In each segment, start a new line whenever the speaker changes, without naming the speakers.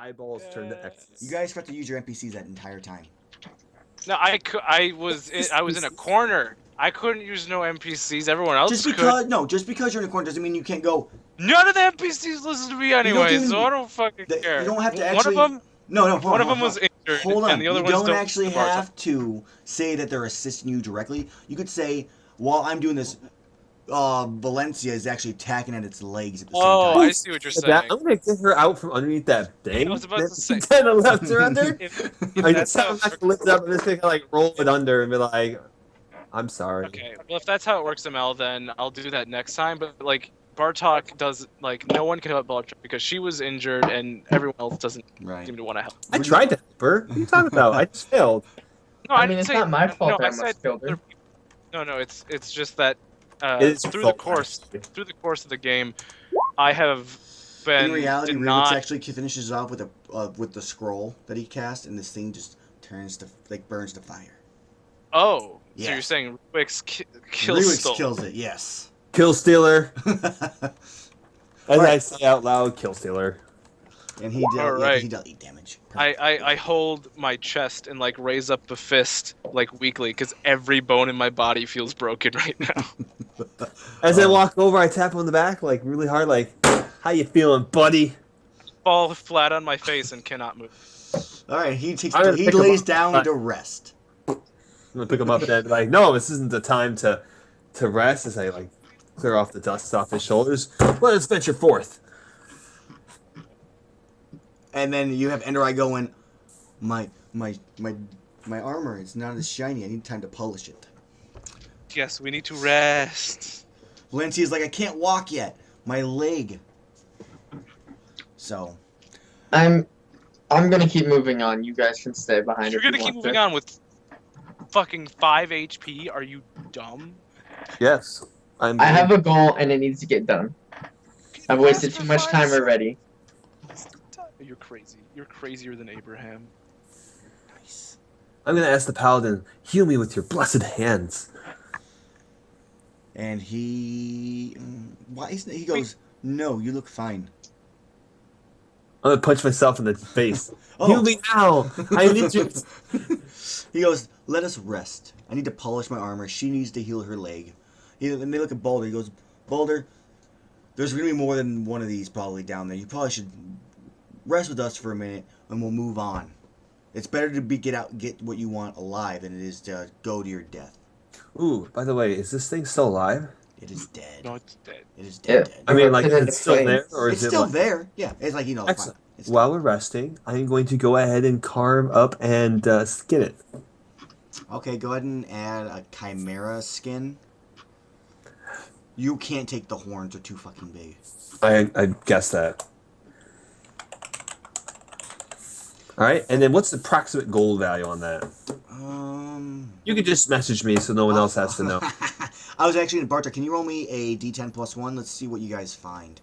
Eyeballs turn to X's.
You guys got to use your NPCs that entire time.
No, I was in a corner. I couldn't use no NPCs. Everyone else
Just
could.
because you're in a corner doesn't mean you can't go.
None of the NPCs listen to me anyway, so I don't fucking care.
You don't have to
One
actually.
of them,
No,
one of them was injured,
Hold on.
and the other
You
ones
don't actually
Bartok.
have to say that they're assisting you directly. You could say, while I'm doing this, Valencia is actually attacking at its legs at the same
Oh,
time.
I see what you're saying.
I'm gonna get her out from underneath that thing.
I was about to say.
Then I left her under.
If
I
that's
just
how
have
it
to lift it up and just gonna like roll it under and be like, "I'm sorry."
Okay, well if that's how it works, Amell, then I'll do that next time. But like Bartok does, like no one can help Bartok because she was injured and everyone else doesn't seem to want to help.
I tried to help her. What are you talking about? I just failed.
No,
I mean, it's not my fault
no,
that I must killed her.
No, it's just that
It is
through
your
the
fault,
course
actually.
through the course of the game, I have been
In reality, Rivix
denied.
actually finishes off with the scroll that he cast, and this thing just turns to burns to fire.
Oh, so
Yes.
you're saying Rivix kills
Rivix
Stoll.
kills it. Yes.
Kill stealer. As
Alright.
I say out loud, kill stealer.
And he did.
Alright.
He does eat damage.
I hold my chest and like raise up a fist like weakly because every bone in my body feels broken right now.
As I walk over, I tap him on the back like really hard, like, "How you feeling, buddy?"
Fall flat on my face and cannot move.
All right. He
I'm gonna pick him
lays
up.
down to rest.
I'm gonna pick him up and be like, "No, this isn't the time to rest." As I like clear off the dust off his shoulders. Let us venture forth.
And then you have Ender Eye going, my armor is not as shiny. I need time to polish it.
Yes, we need to rest.
Valencia's like, I can't walk yet. My leg. So.
I'm gonna keep moving on. You guys can stay behind.
You're
if you
gonna keep
want
moving
to.
on with fucking 5 HP? Are you dumb?
Yes,
I have a goal and it needs to get done. I've wasted too much time already.
You're crazy. You're crazier than Abraham.
Nice.
I'm gonna ask the paladin, "Heal me with your blessed hands."
And why isn't he goes, no, you look fine.
I'm gonna punch myself in the face.
Oh.
Heal me now! I'm injured.
He goes, let us rest. I need to polish my armor. She needs to heal her leg. And they look at Balder. He goes, Balder, there's going to be more than one of these probably down there. You probably should rest with us for a minute, and we'll move on. It's better to get what you want alive than it is to go to your death.
Ooh, by the way, is this thing still alive?
It is dead.
No, it's dead.
It is dead.
Yeah.
I mean, like, is
Erupted
it still
into
there,
flames.
or
It's
is it
still
like...
there. Yeah, it's like, it's
Excellent.
fine. It's
While we're resting, I'm going to go ahead and carve up and skin it.
Okay, go ahead and add a chimera skin. You can't take the horns; they're too fucking big.
I guess that. All right, and then what's the approximate gold value on that? You could just message me so no one else has to know.
I was actually in Bartek. Can you roll me a D10 plus 1? Let's see what you guys find.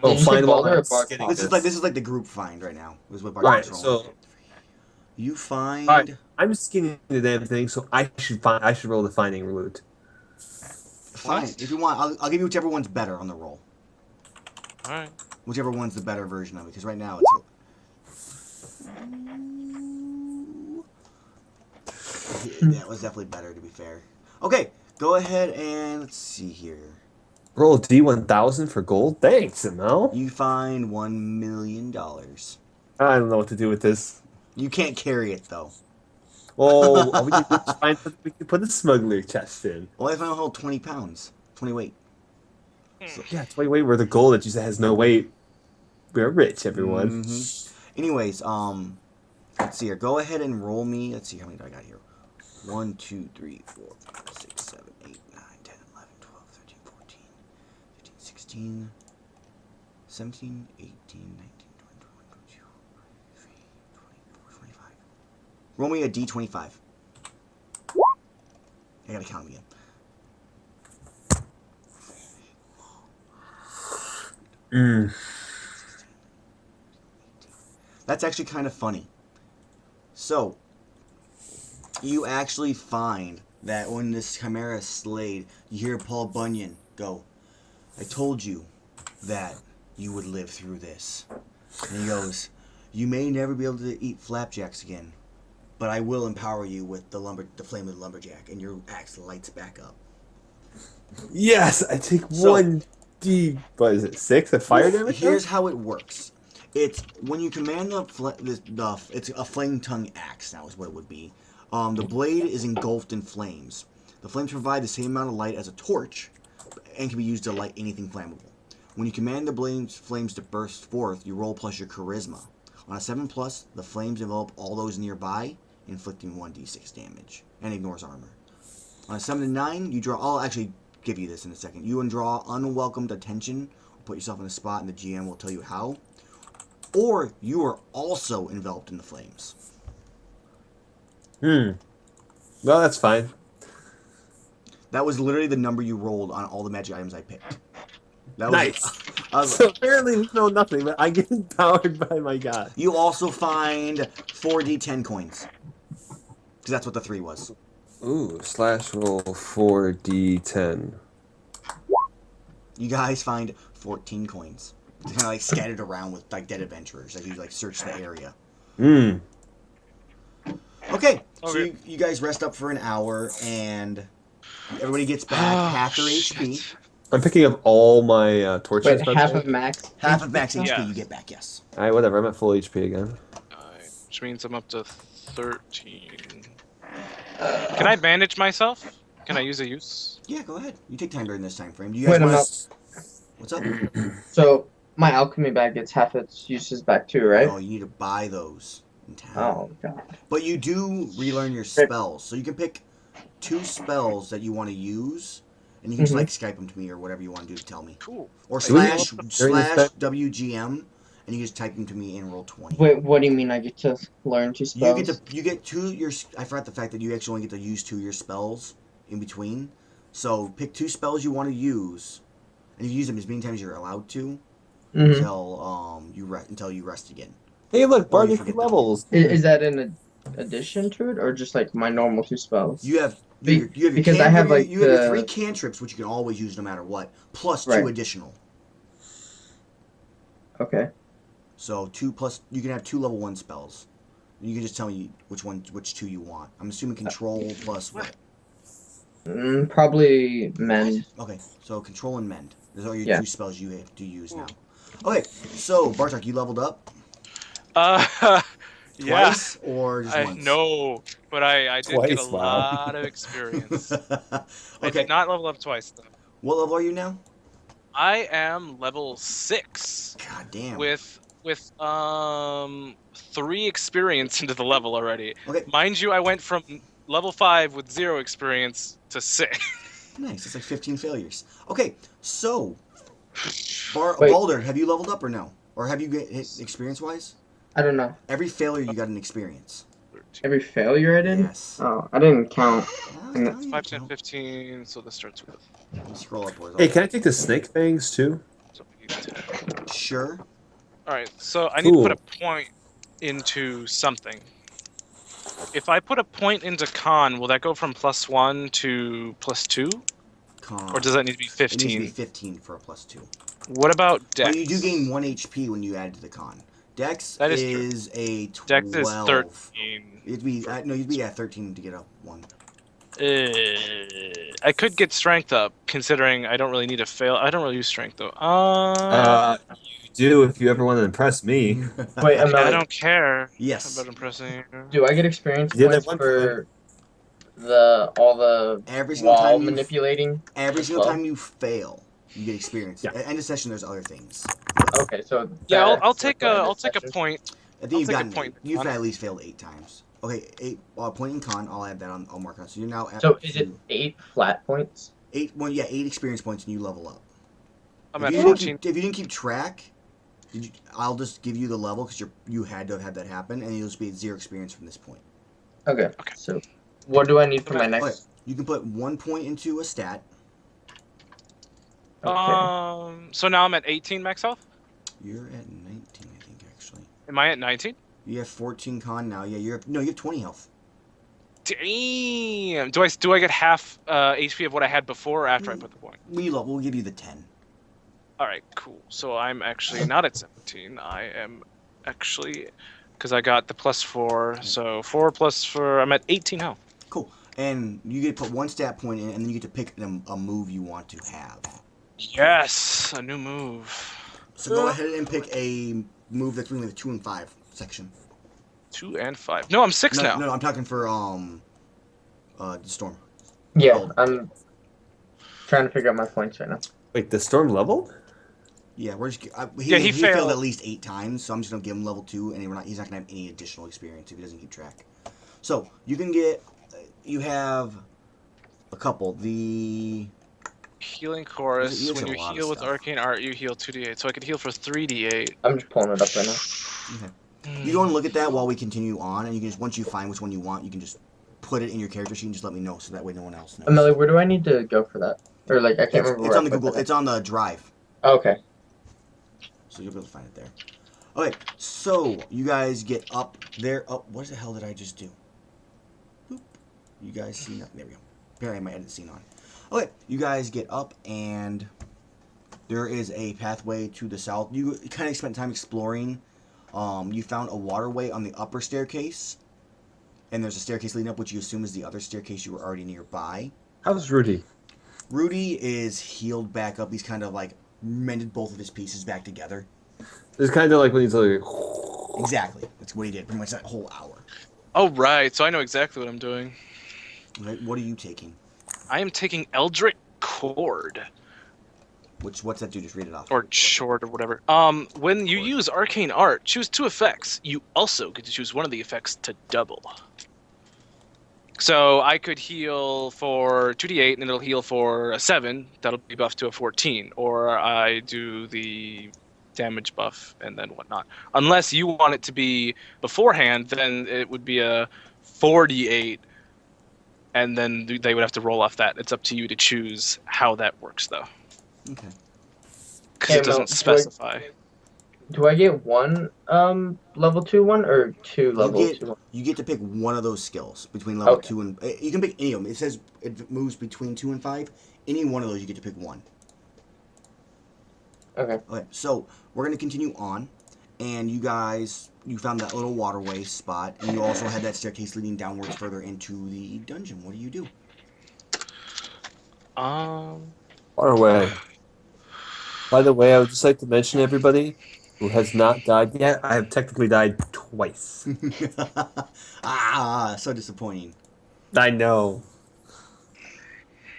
Oh,
Did you
find
say
while
Balder or
I'm
Bartok?
skinning
This is like the group find right now. Is what
Right,
Bartek's
so
rolling. You find.
all right, I'm skinning the damn thing, so I should roll the finding route.
Fine. If you want, I'll give you whichever one's better on the roll.
All right.
Whichever one's the better version of it, because right now it's. That was definitely better, to be fair. Okay, go ahead and let's see here.
Roll a D1000 for gold. Thanks, Amell.
You find $1 million.
I don't know what to do with this.
You can't carry it though.
Oh, we can put the smuggler chest in.
Well, I found hold 20 pounds, 20 weight.
So, yeah, 20 weight worth of gold that you said has no weight. We're rich, everyone.
Anyways, let's see here. Go ahead and roll me. Let's see how many do I got here. 1, 2, 3, 4, 5, 6, 7, 8, 9, 10, 11, 12, 13, 14, 15, 16, 17, 18, 19, 20, 21, 22, 23, 24, 25. Roll me a D25. I gotta count them again. That's actually kind of funny. So, you actually find that when this chimera is slayed, you hear Paul Bunyan go, I told you that you would live through this. And he goes, you may never be able to eat flapjacks again, but I will empower you with the flame of the lumberjack, and your axe lights back up.
Yes, I take 1d. What is it? 6 of fire damage?
Here's how it works. It's when you command it's a flame tongue axe now is what it would be. The blade is engulfed in flames. The flames provide the same amount of light as a torch, and can be used to light anything flammable. When you command the flames to burst forth, you roll plus your charisma. On a 7+, the flames envelop all those nearby, inflicting 1d6 damage, and ignores armor. On a 7 to 9, you draw. I'll actually give you this in a second. You draw unwelcomed attention, or put yourself in a spot, and the GM will tell you how. Or you are also enveloped in the flames.
Well, that's fine.
That was literally the number you rolled on all the magic items I picked. That was,
Nice. So apparently we know nothing, but I get empowered by my god.
You also find 4d10 coins. Because that's what the 3 was.
Ooh, /roll 4d10.
You guys find 14 coins. They're kind of like scattered around with like dead adventurers as you like search the area. Okay, so you guys rest up for an hour, and everybody gets back half their HP.
I'm picking up all my torches.
Wait, half of max?
Half of max HP
Yeah.
you get back, yes.
Alright, whatever. I'm at full HP again.
Alright, which means I'm up to 13. Can I bandage myself? Can I use a use?
Yeah, go ahead. You take time during this time frame. Do you
Wait,
guys
I'm
want
not.
What's up?
So my alchemy bag gets half its uses back too, right?
Oh, you need to buy those in town.
Oh god.
But you do relearn your spells, so you can pick 2 spells that you want to use, and you can just like Skype them to me or whatever you want to do to tell me.
Cool.
Or
Do we-
slash WGM, and you can just type them to me and roll 20.
Wait, what do you mean I get to learn 2 spells?
You get 2 your. I forgot the fact that you actually only get to use 2 of your spells in between. So pick 2 spells you want to use, and you use them as many times as you're allowed to until you rest again.
Hey, look,
Or you
bardic
forget
levels.
Is that an addition to it, or just like my normal 2 spells?
You have
Be-
your
because I have, like,
you have your
the-
3 cantrips, which you can always use no matter what, plus 2
Right.
additional.
Okay.
So 2 plus you can have 2 level 1 spells. You can just tell me which 2 you want. I'm assuming control plus what?
Probably mend.
Okay, so control and mend. Those are your
Yeah.
2 spells you have to use now. Okay, so Bartok, you leveled up
Yeah.
twice or just
I
once?
know, but I did get a
Twice, wow.
lot of experience. I
Okay,
did not level up twice though.
what level are you now?
I am level 6
God damn.
with 3 experience into the level already.
Okay,
Mind you, I went from level 5 with 0 experience to 6.
nice. It's like 15 failures. Okay, so
Wait.
Baldur, have you leveled up or no? Or have you get experience wise?
I don't know.
Every failure you got an experience.
Every failure I did?
Yes.
Oh, I didn't count.
No, you
5, 10,
don't.
15, so this starts with...
Scroll upwards.
Hey, can I take the snake fangs too?
So 8, 10.
Sure.
Alright, so I need to put
Cool.
a point into something. If I put a point into con, will that go from +1 to +2?
Con.
Or does that need to be
It needs to be
15?
15 for a +2.
What about Dex?
But you do gain 1 HP when you add to the con. Dex
That is
is a 12.
Dex is 13.
You'd be you'd be at 13 to get a 1.
I could get strength up, considering I don't really need to fail. I don't really use strength though.
You do if you ever want to impress me.
Wait,
I
Amell,
don't care
Yes.
about impressing you.
do I get experience
You did
points
that one
for all the
Every single
wall
time
manipulating?
every single
well?
time you fail, you get experience.
Yeah.
At end of session, there's other things.
Okay, so
Yeah, I'll
that's
take
like
a
the
I'll take a
session.
point.
I think
I'll
you've
take a
gotten
point.
You've at least failed 8 times. Okay, 8. Point in con. I'll add that on. I'll mark it on. So you're now at.
So is it 8 flat points?
8? Well, yeah, 8 experience points, and you level up.
I'm
If
at
you didn't
14.
If you didn't keep track, I'll just give you the level because you had to have had that happen, and you'll just be at 0 experience from this point.
Okay.
Okay.
So what do I need for my
Okay.
next?
Okay, you can put 1 point into a stat.
Okay.
So now I'm at 18 max health.
You're at 19, I think, actually.
Am I at 19?
You have 14 con now. Yeah, you have 20 health.
Damn. Do I get half HP of what I had before or after I put the point?
We'll give you the 10.
All right, cool. So I'm actually not at 17. I am actually, because I got the +4. So 4 plus 4. I'm at 18 health.
Cool. And you get to put 1 stat point in, and then you get to pick a move you want to have.
Yes, a new move.
So go ahead and pick a move that's between the 2 and 5 section.
2 and 5. No, I'm 6 now.
No, I'm talking for Storm.
Yeah,
Oh.
I'm trying to figure out my points right now.
Wait, the storm leveled?
Yeah, we're just
he
failed
failed
at least 8 times, so I'm just gonna give him level 2, and he's not gonna have any additional experience if he doesn't keep track. So you can get, you have a couple. The
healing chorus.
There's
When
a
you
lot of
heal with
stuff.
arcane art, you heal 2d8. So I could heal for 3d8.
I'm just pulling it up right now.
Okay. You go and look at that while we continue on, and you can just, once you find which one you want, you can just put it in your character sheet and just let me know, so that way no one else knows.
Amelie, where do I need to go for that? Or like, I can't remember.
It's
where
on
I
the
put
Google.
that.
It's on the drive.
Oh, okay.
So you'll be able to find it there. Okay, so you guys get up there. Oh, what the hell did I just do? Boop. You guys see nothing. There we go. Here I have my edit scene on. Okay, you guys get up, and there is a pathway to the south. You kind of spent time exploring. You found a waterway on the upper staircase, and there's a staircase leading up, which you assume is the other staircase you were already nearby.
How's Rudy?
Rudy is healed back up. He's kind of like mended both of his pieces back together.
It's kind of like when he's like...
Exactly. That's what he did pretty much that whole hour.
Oh, right. So I know exactly what I'm doing.
Okay, what are you taking?
I am taking Eldritch Cord.
What's that do? Just read it off.
Or Short or whatever. When you use arcane art, choose 2 effects. You also get to choose one of the effects to double. So I could heal for 2d8 and it'll heal for a 7. That'll be buffed to a 14. Or I do the damage buff and then whatnot. Unless you want it to be beforehand, then it would be a 4d8. And then they would have to roll off that. It's up to you to choose how that works, though.
Okay.
Because it doesn't specify.
Do I get one level 2 one or 2 level 2 one?
You get to pick one of those skills between level
Okay.
2 and... You can pick any of them. It says it moves between 2 and 5. Any one of those you get to pick one.
Okay.
Okay, so we're going to continue on. And you guys, you found that little waterway spot. And you also had that staircase leading downwards further into the dungeon. What do you do?
Waterway. By the way, I would just like to mention everybody who has not died yet. I have technically died twice.
So disappointing.
I know.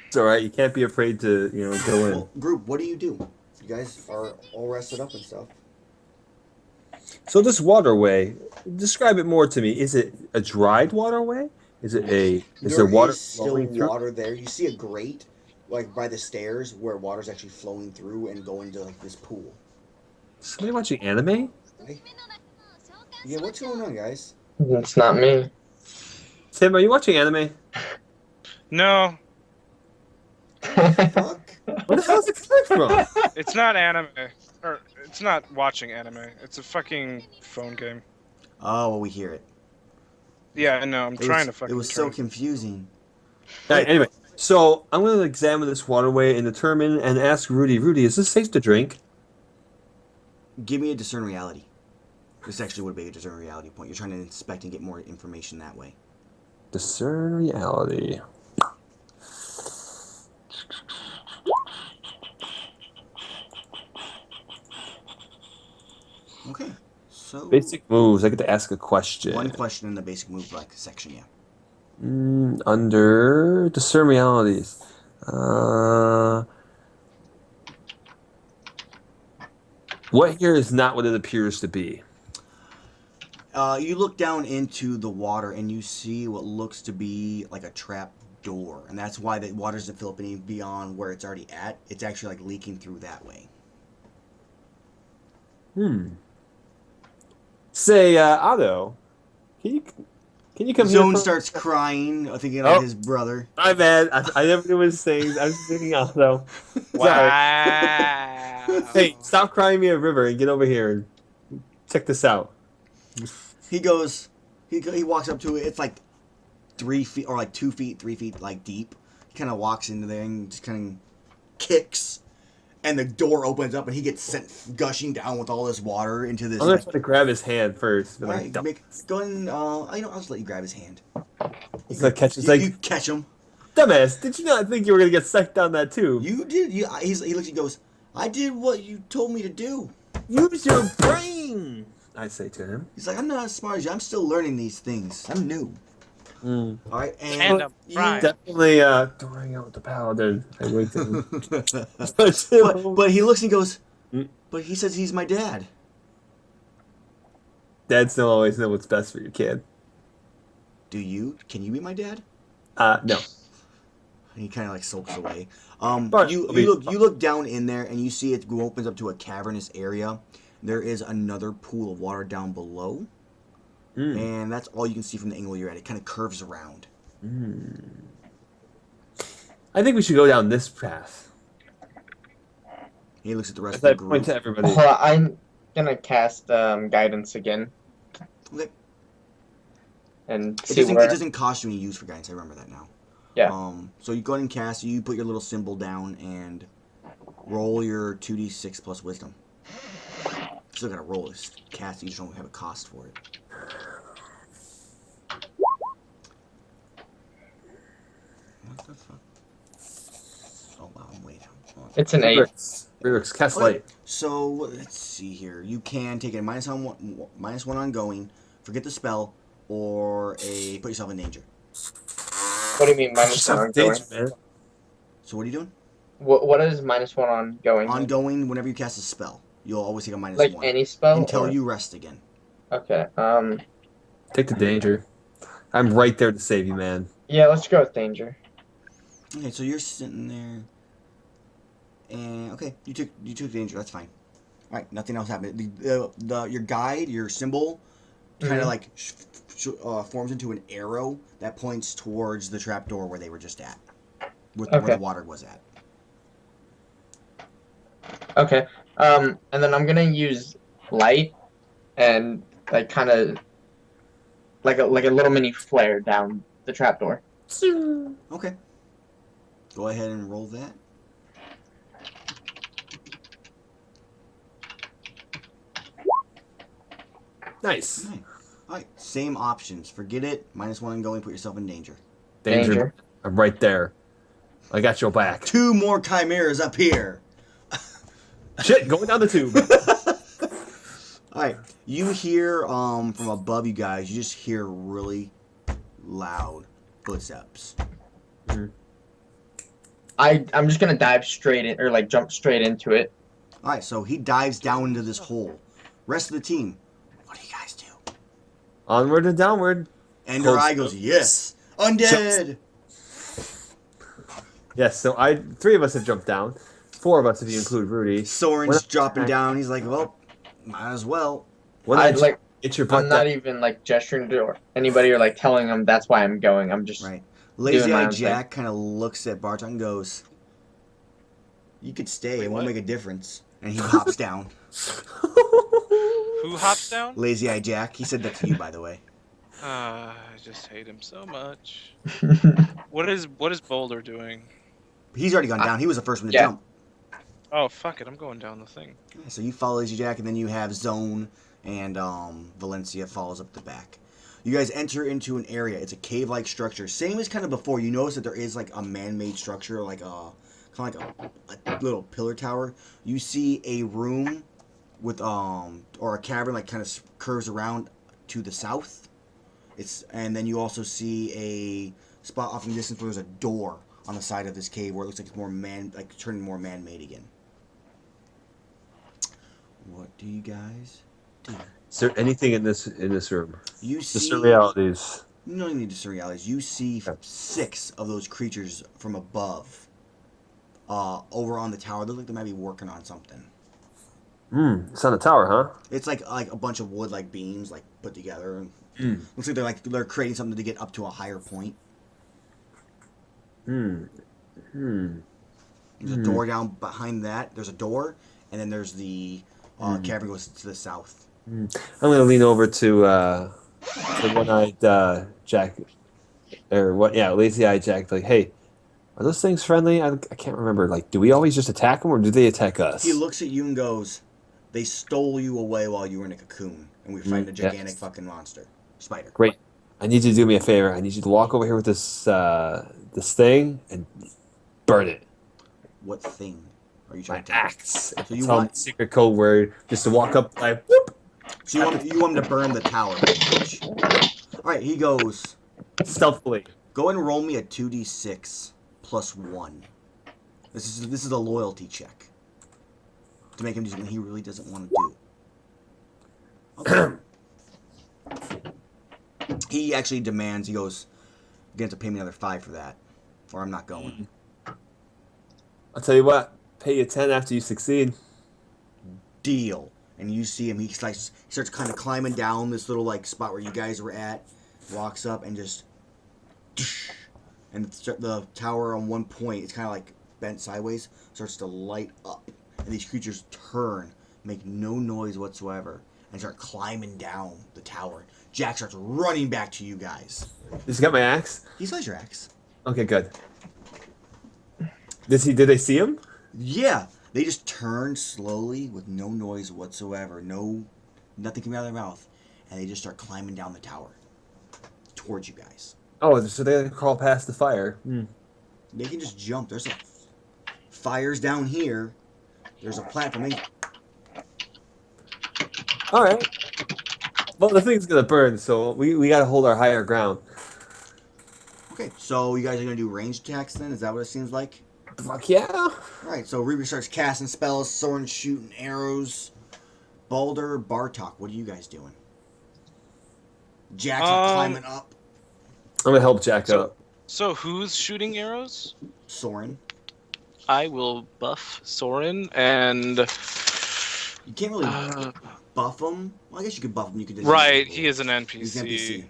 It's alright, you can't be afraid to, go in.
Well, group, what do? You guys are all rested up and stuff.
So this waterway, describe it more to me. Is it a dried waterway? Is there water
still
flowing through?
water there. You see a grate, like by the stairs, where water's actually flowing through and going to like this pool.
Somebody watching anime?
Yeah, what's going on, guys?
It's not me.
Tim, are you watching anime?
No,
Fuck.
Where the hell is it coming from?
it's not anime. Or, it's not watching anime. It's a fucking phone game.
Oh, well, we hear it.
Yeah, I know. I'm trying to fucking
It was so confusing.
Alright, anyway, so I'm going to examine this waterway and determine and ask Rudy, is this safe to drink?
Give me a discern reality. This actually would be a discern reality point. You're trying to inspect and get more information that way.
Discern reality.
Okay, so
Basic moves. I get to ask a question.
one question in the basic move like section, yeah.
Under discern realities. What here is not what it appears to be?
You look down into the water and you see what looks to be like a trap door, and that's why the water doesn't fill up any beyond where it's already at. It's actually like leaking through that way.
Say, Otto, can you come
Zone
here?
starts crying, thinking of his brother.
My bad. I never knew his things. I was just thinking Otto.
Wow.
Hey, stop crying me a river and get over here and check this out.
He goes, he walks up to it. It's like 3 feet or like 2 feet, 3 feet like deep. He kind of walks into there and just kind of kicks, and the door opens up, and he gets sent gushing down with all this water into this.
I'm gonna try to grab his hand first. But
all
like,
right,
don't.
go ahead and I'll just let you grab his hand.
It's like catch. It's
You
like,
catch him.
dumbass. Did you not think you were gonna get sucked down that tube?
You did. He looks. He goes. I did what you told me to do.
Use your brain. I say to him.
He's like, I'm not as smart as you. I'm still learning these things. I'm new.
Mm.
All right,
And I'm fried.
Definitely don't hang out with the paladin. I winked at him.
but he looks and he goes,
Mm.
but he says he's my dad.
Dads don't always know what's best for your kid.
Do you? Can you be my dad?
No.
And he kind of like sulks away.
But-
You look down in there and you see it opens up to a cavernous area. There is another pool of water down below, and that's all you can see from the angle you're at. It kind of curves around.
I think we should go down this path.
He looks at the rest
As
of
I
the group.
point to everybody.
I'm gonna cast guidance again
Okay.
and
It
see
doesn't,
where.
it doesn't cost you any use for guidance. I remember that now.
Yeah.
So you go ahead and cast. You put your little symbol down and roll your 2d6 plus wisdom. You still gotta roll this cast. You just don't have a cost for it. What the fuck? Oh wow, I'm way down. Hold on.
It's an 8.
Rurik's cast
Okay,
light.
so let's see here. You can take a -1 ongoing, forget the spell, or put yourself in danger.
What do you mean minus one ongoing?
Danger, man.
So what are you doing?
What is -1 ongoing?
Ongoing, whenever you cast a spell, you'll always take a -1
Like any spell?
until
or-
you rest again.
Okay.
Take the danger. I'm right there to save you, man.
Yeah, let's go with danger.
Okay, so you're sitting there, and okay, you took danger. That's fine. All right, nothing else happened. Your guide, your symbol, kind of like forms into an arrow that points towards the trapdoor where they were just at, where
Okay.
the water was at.
Okay. And then I'm gonna use light and like kind of like a little mini flare down the trapdoor.
Okay. Go ahead and roll that.
Nice.
Okay. All right, same options. Forget it. -1 ongoing. Put yourself in danger.
Danger. I'm right there. I got your back.
2 more chimeras up here.
Shit, going down the tube.
All right, you hear from above you guys. You just hear really loud footsteps.
I'm just gonna dive straight in or like jump straight into it.
All right, so he dives down into this hole. Rest of the team, what do you guys do?
Onward and downward.
And
Close.
your eye goes, yes, undead.
Yes, so 3 of us have jumped down. 4 of us if you include Rudy.
Soren's dropping down. He's like, well, might as well.
When
I'd like.
get your butt
I'm not
down.
even like gesturing to anybody or like telling them that's why I'm going. I'm just
Right. Lazy
Doing my
Eye
own
Jack kind of looks at Bartok and goes, you could stay.
Wait,
it won't
what?
make a difference. And he hops down.
Who hops down?
Lazy Eye Jack. He said that to you, by the way.
I just hate him so much. What is Boulder doing?
He's already gone down. He was the first one to
Yeah.
jump.
Oh fuck it, I'm going down the thing.
So you follow Lazy Jack, and then you have Zone and Valencia follows up the back. You guys enter into an area. It's a cave-like structure. Same as kind of before. You notice that there is like a man-made structure, like kind of like a little pillar tower. You see a room with or a cavern like kind of curves around to the south. And then you also see a spot off in the distance where there's a door on the side of this cave where it looks like it's more turning more man-made again. What do you guys do?
Is there anything in this room?
You
The
see
surrealities.
You don't need to surrealities. You see 6 of those creatures from above, over on the tower. They look like they might be working on something.
It's on the tower, huh?
It's like a bunch of wood like beams like put together. Looks like they're creating something to get up to a higher point. There's a door down behind that. There's a door, and then there's the cavern goes to the south.
I'm gonna lean over to one-eyed Jack, or what? Yeah, Lazy Eye Jack. Like, hey, Are those things friendly? I can't remember. Like, do we always just attack them, or do they attack us?
He looks at you and goes, "They stole you away while you were in a cocoon, and we were fighting a gigantic
Yes.
fucking monster, spider."
Great. I need you to do me a favor. I need you to walk over here with this thing and burn it.
What thing are you
My
trying to?
axe. If
So
you
you
tell
want-
me the secret code word, just to walk up, like, whoop,
So you want him to burn the tower? Bitch. All right, he goes.
stealthily.
Go ahead and roll me a 2d6 plus 1. This is a loyalty check to make him do something he really doesn't want to do. Okay. He actually demands. He goes, "You're gonna have to pay me another 5 for that, or I'm not going."
I'll tell you what. Pay you 10 after you succeed.
Deal. And you see him. He starts kind of climbing down this little like spot where you guys were at. Walks up and just. And the tower on one point, it's kind of like bent sideways, starts to light up. And these creatures turn, make no noise whatsoever, and start climbing down the tower. Jack starts running back to you guys.
Just got my axe?
He saws your axe.
Okay, good. Did they see him?
Yeah, they just turn slowly with no noise whatsoever, nothing coming out of their mouth, and they just start climbing down the tower towards you guys.
Oh, so they crawl past the fire. Hmm.
They can just jump. There's fires down here. There's a platform.
All right. Well, the thing's gonna burn, so we gotta hold our higher ground.
Okay, so you guys are gonna do ranged attacks then? Is that what it seems like?
Fuck yeah!
All right. So Ruby starts casting spells, soaring, shooting arrows. Balder, Bartok, what are you guys doing? Jack's climbing up.
I'm gonna help Jack up.
So who's shooting arrows?
Soren.
I will buff Soren and
You can't really buff him. Well, I guess you could buff him. You could.
right, he is an
He's an
NPC.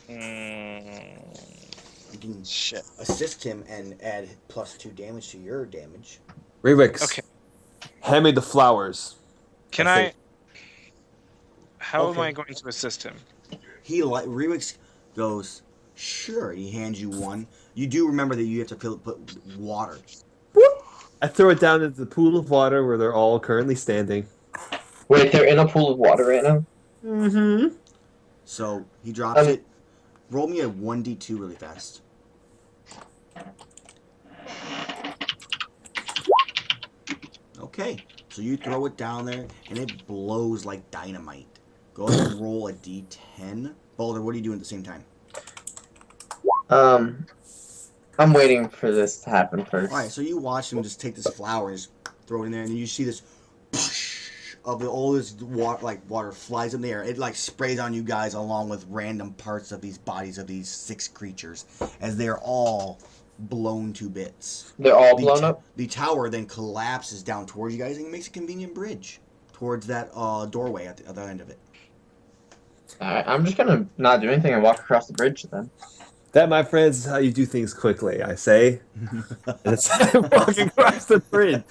NPC. You can
Shit.
assist him and add +2 damage to your damage.
Revix.
Okay.
Hand me the flowers.
Can
That's
I?
it.
How am
Okay.
I going to assist him?
Rewix goes, sure. He hands you one. You do remember that you have to put water.
I throw it down into the pool of water where they're all currently standing.
Wait, they're in a pool of water right now?
Mm-hmm.
So he drops it. Roll me a 1d2 really fast. Okay, so you throw it down there and it blows like dynamite. Go ahead and roll a d10. Boulder, what are you doing at the same time?
I'm waiting for this to happen first.
All right, so you watch him just take this flower and just throw it in there, and then you see this of all this water flies in the air. It like sprays on you guys along with random parts of these bodies of these 6 creatures as they are all blown to bits.
They're all blown up?
The tower then collapses down towards you guys and makes a convenient bridge towards that doorway at the other end of it.
Alright, I'm just gonna not do anything and walk across the bridge then.
That, my friends, is how you do things quickly, I say. And it's walking across the bridge.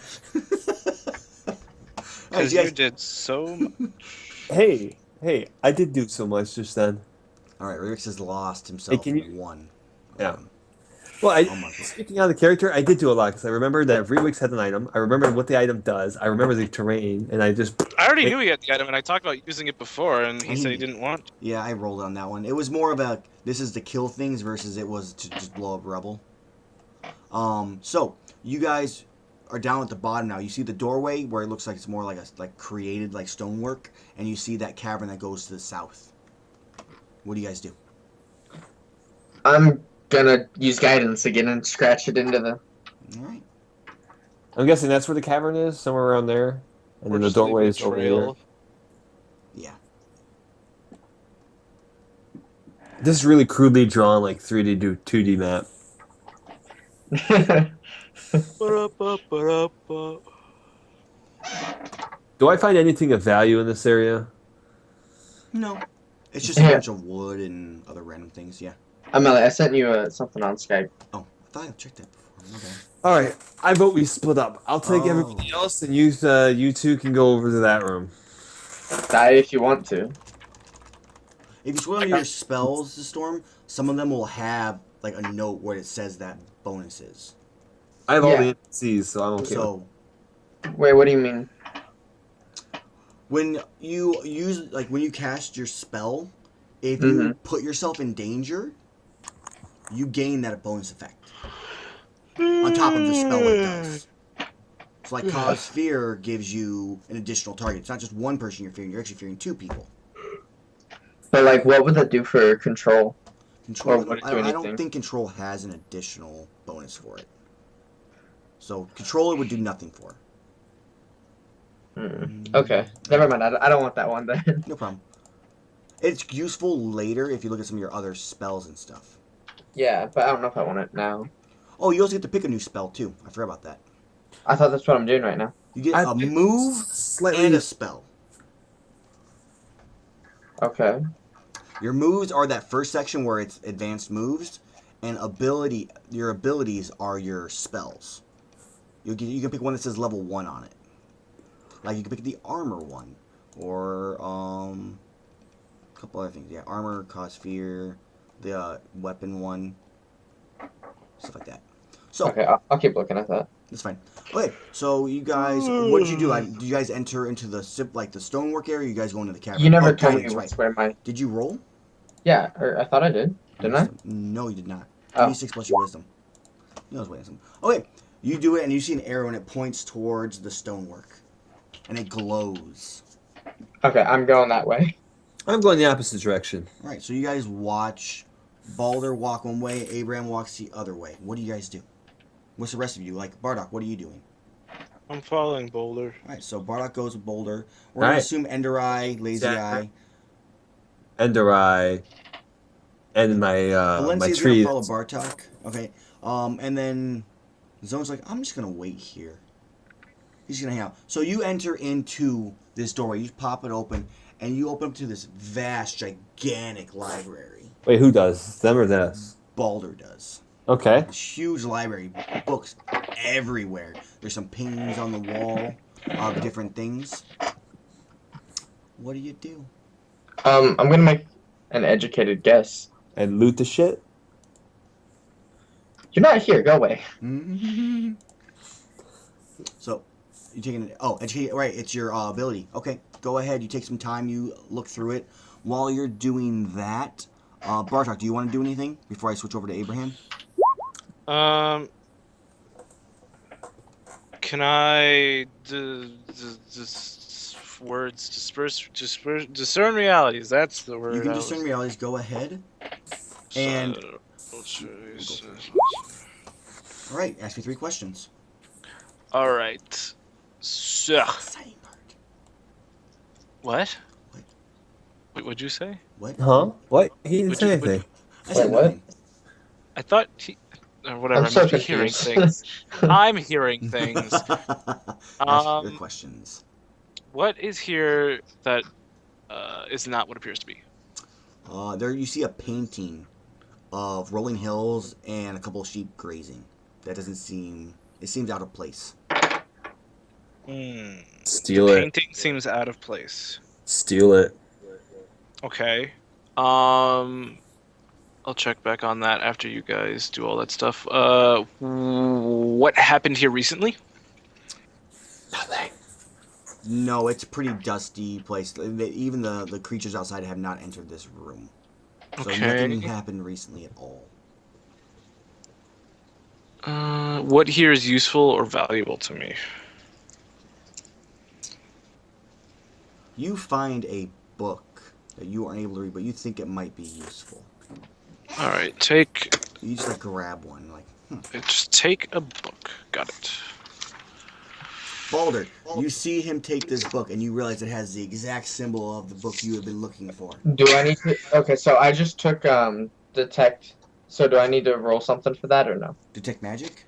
Because you did so much.
Hey, I did do so much just then.
All right, Rix has lost himself
can you-
one.
Yeah. Well,
Oh my God.
speaking of the character, I did do a lot because I remember that Rewix had an item. I remember what the item does. I remember the terrain, and I just.
I already knew he had the item, and I talked about using it before, and he said he didn't want.
Yeah, I rolled on that one. It was more of a this is to kill things versus it was to just blow up rubble. So you guys are down at the bottom now. You see the doorway where it looks like it's more like created like stonework, and you see that cavern that goes to the south. What do you guys do?
I'm gonna use guidance again and scratch it into the...
All right.
I'm guessing that's where the cavern is, somewhere around there, and then the
just leave
doorway
a
is over
trail.
Yeah.
here. This is really crudely drawn, like 3D 2D map. Do I find anything of value in this area?
No. It's just a bunch of wood and other random things. Yeah.
Amell, I sent you something on Skype.
Oh, I thought I checked that before. Okay.
All right, I vote we split up. I'll take everybody else, and you two can go over to that room.
Die if you want to.
If you swing your spells, the storm, some of them will have like a note where it says that bonus is.
I have all
Yeah.
the NPCs, so I'm okay.
So
Wait, what do you mean?
when you use when you cast your spell, if
Mm-hmm.
you put yourself in danger, you gain that bonus effect on top of the spell it does. So like cause fear gives you an additional target. It's not just one person you're fearing; you're actually fearing two people.
But like, what would that do for control?
Control.
Or would it do
I don't
anything?
think control has an additional bonus for it. So control it would do nothing for.
Okay, never mind. I don't want that one then.
No problem. It's useful later if you look at some of your other spells and stuff.
Yeah, but I don't know if I want it now.
Oh, you also get to pick a new spell too. I forgot about that.
I thought that's what I'm doing right now.
You get
I
a
think
move
slightly.
and a spell.
Okay.
Your moves are that first section where it's advanced moves, and your abilities are your spells. You can pick one that says level 1 on it. Like you can pick the armor one, or a couple other things. Yeah, armor, cause fear, the weapon one, stuff like that. So
Okay, I'll keep looking at that.
that's fine. Okay, so you guys, what did you do? Did you guys enter into the the stonework area? Or you guys go into the cavern?
You never
Oh,
told me
guidance, right?
where my.
Did you roll?
Yeah, or I thought I did. Didn't I?
Wisdom? No, you did not.
Oh.
3d6 plus your wisdom. You know what's wisdom. Okay, you do it, and you see an arrow, and it points towards the stonework, and it glows.
Okay, I'm going that way.
I'm going the opposite direction.
All right, so you guys watch Balder walk one way, Abraham walks the other way. What do you guys do? What's the rest of you do? Like Bardock, what are you doing?
I'm following Boulder.
All right, so Bardock goes with Boulder. We're
All
gonna
right.
assume Ender Eye, Lazy
Yeah.
Eye.
Enderai, and my
Valencia's
tree.
gonna follow Bartok. Okay, and then Zone's like, I'm just gonna wait here. He's gonna hang out. So you enter into this doorway. You pop it open, and you open up to this vast, gigantic library.
Wait, who does? Them or this?
Balder does.
Okay.
This huge library, books everywhere. There's some paintings on the wall of different things. What do you do?
I'm gonna make an educated guess.
And loot the shit.
You're not here. Go away.
So, you taking educate, right? It's your ability. Okay, go ahead. You take some time. You look through it. While you're doing that, Bartok, do you want to do anything before I switch over to Abraham?
Can I discern realities? That's the word.
You can
I
discern
was-
realities. Go ahead. And all right, ask me 3 questions.
All right. So,
Exciting part.
what?
What?
What'd you say?
What?
Huh? What? He didn't
Would
say
you-
anything.
I said
Wait, what?
nothing.
I thought he, or whatever.
I'm
I
so
must be hearing
confused.
things. I'm hearing things.
Ask your questions.
What is here that is not what appears to be?
There you see a painting of rolling hills and a couple of sheep grazing. That doesn't seem. It seems out of place.
Steal
the
it.
painting seems out of place.
Steal it.
Okay. I'll check back on that after you guys do all that stuff. What happened here recently?
Nothing.
No, it's a pretty dusty place. Even the creatures outside have not entered this room. So
Okay.
nothing happened recently at all.
What here is useful or valuable to me?
You find a book that you aren't able to read, but you think it might be useful.
All right, take.
You just grab one,
Just take a book. Got it.
Balder, you see him take this book, and you realize it has the exact symbol of the book you have been looking for.
Do I need to? Okay, so I just took detect. So do I need to roll something for that or no?
Detect magic?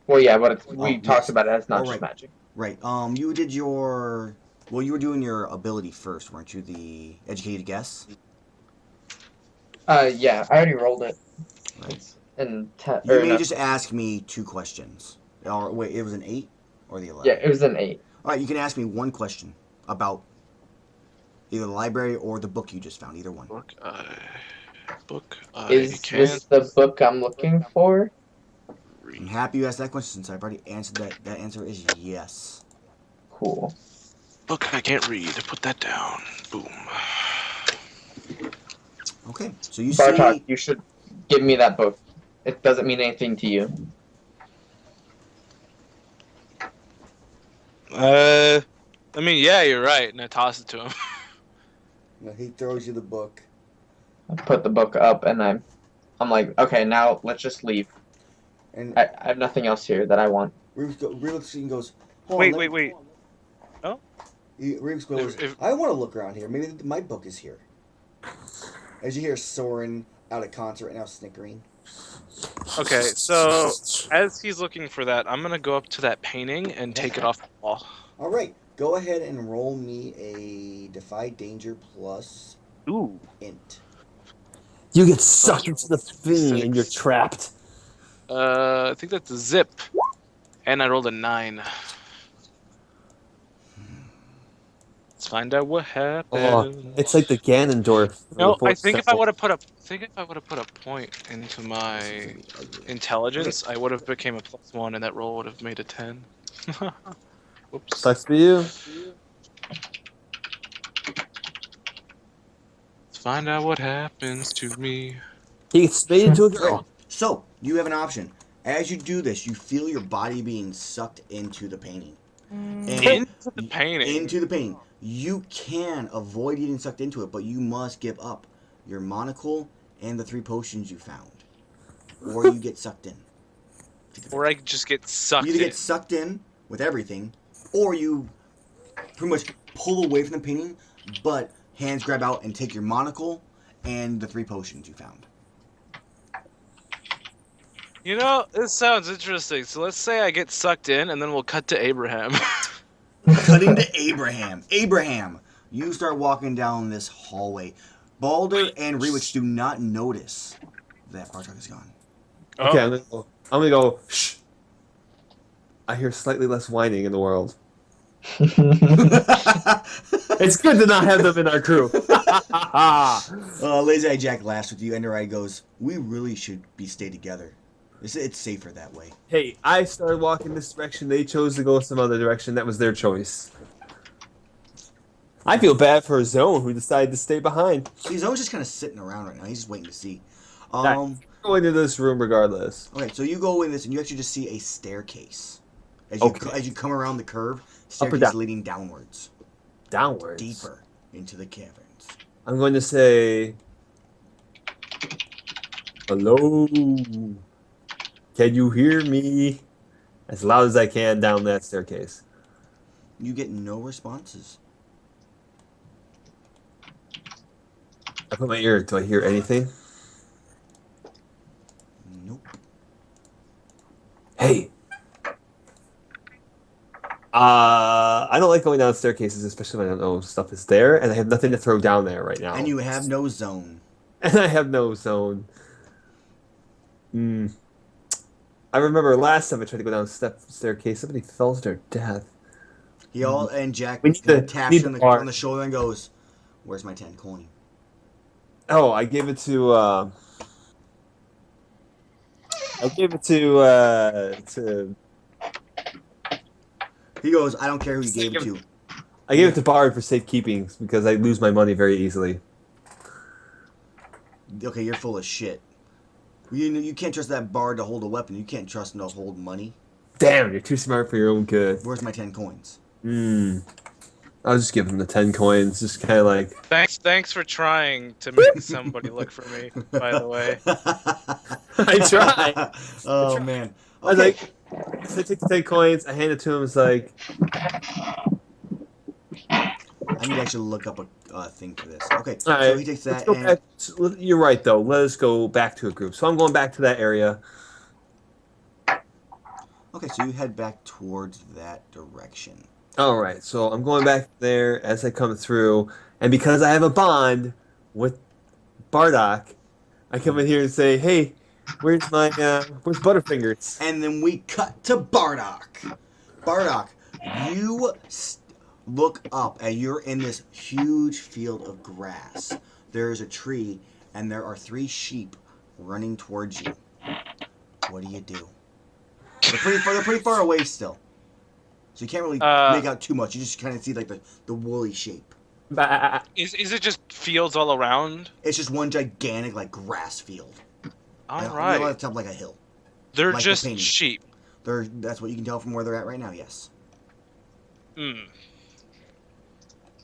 Well, yeah, but we
yes.
talked about it as not
Oh,
just
right.
magic.
Right. You did your. Well, you were doing your ability first, weren't you? The educated guess.
Yeah, I already rolled it.
Right.
And
You may just ask me 2 questions. Or wait, it was an 8 or the 11.
Yeah, it was an 8.
All right, you can ask me 1 question about either the library or the book you just found. Either one.
Book. I
Is
can.
this the book I'm looking for?
I'm happy you asked that question since I've already answered that. That answer is yes.
Cool.
Book I can't read. Put that down. Boom.
Okay, so you
Bartok,
see.
you should give me that book. It doesn't mean anything to you.
I mean, yeah, you're right. And I toss it to him.
He throws you the book.
I put the book up and I'm like, okay, now let's just leave.
And
I have nothing else here that I want.
Reeves goes, hold on.
Wait. Oh?
Reeves goes,
If-
I want to look around here. Maybe my book is here. As you hear Soren out at concert right now snickering.
Okay, so as he's looking for that, I'm gonna go up to that painting and take it off the wall.
All right, go ahead and roll me a Defy Danger plus
Ooh.
Int.
You get sucked into the thing and you're
6.
trapped.
I think that's a zip. And I rolled a 9. Let's find out what happened.
Oh, it's like the Ganondorf.
No, I think if I would have put a point into my intelligence, I would have became a +1, and that roll would have made a 10. Whoops.
Sucks for you.
Let's find out what happens to me.
He gets made into a girl.
So, you have an option. As you do this, you feel your body being sucked into the painting. And
Into the painting.
Into the painting. You can avoid getting sucked into it, but you must give up your monocle and the 3 potions you found. Or you get sucked in.
Or I just get sucked
You either
in.
get sucked in with everything, or you pretty much pull away from the painting, but hands grab out and take your monocle and the 3 potions you found.
You know, this sounds interesting. So let's say I get sucked in, and then we'll cut to Abraham.
Cutting to Abraham. Abraham, you start walking down this hallway. Balder and Rewitch do not notice that Bartok is gone.
Okay, I'm gonna go. Shh. I hear slightly less whining in the world. It's good to not have them in our crew.
Lazy Eye Jack laughs with you. Ender Eye goes, we really should stay together. It's safer that way.
Hey, I started walking this direction. They chose to go some other direction. That was their choice. I feel bad for Zone, who decided to stay behind.
See, Zone's just kind of sitting around right now. He's just waiting to see.
Go into this room regardless.
Okay, so you go in this, and you actually just see a staircase. As you come around the curve, staircase
down?
leading downwards.
Downwards.
Deeper into the caverns.
I'm going to say, hello. Can you hear me? As loud as I can down that staircase.
You get no responses.
I put my ear. Do I hear anything?
Nope.
Hey. I don't like going down staircases, especially when I don't know stuff is there, and I have nothing to throw down there right now.
And you have no zone.
And I have no zone. I remember last time I tried to go down a staircase, somebody fell to their death.
And Jack
We need
taps you
the
on the shoulder and goes, "Where's my 10 coin?"
Oh, I gave it to to
He goes, "I don't care who you gave it to."
I gave it to Bard for safekeeping because I lose my money very easily.
Okay, you're full of shit. You can't trust that Bard to hold a weapon. You can't trust him to hold money.
Damn, you're too smart for your own good.
Where's my 10 coins?
I'll just give him the 10 coins, just kind of like...
Thanks for trying to make somebody look for me, by the way.
I tried.
Oh, man.
I was like, so I take the 10 coins, I hand it to him, it's like...
I need to actually look up a thing for this. Okay,
All right,
so he takes that and...
back. You're right, though. Let us go back to a group. So I'm going back to that area.
Okay, so you head back towards that direction.
All right, so I'm going back there as I come through, and because I have a bond with Bardock, I come in here and say, "Hey, where's Butterfingers?"
And then we cut to Bardock. Bardock, you look up and you're in this huge field of grass. There is a tree, and there are 3 sheep running towards you. What do you do? They're pretty far away still, so you can't really make out too much. You just kind of see like the woolly shape.
Bah.
Is it just fields all around?
It's just one gigantic like grass field.
All
Like,
right.
on top like a hill.
They're
like the
just
painting.
sheep.
That's what you can tell from where they're at right now. Yes.
Hmm.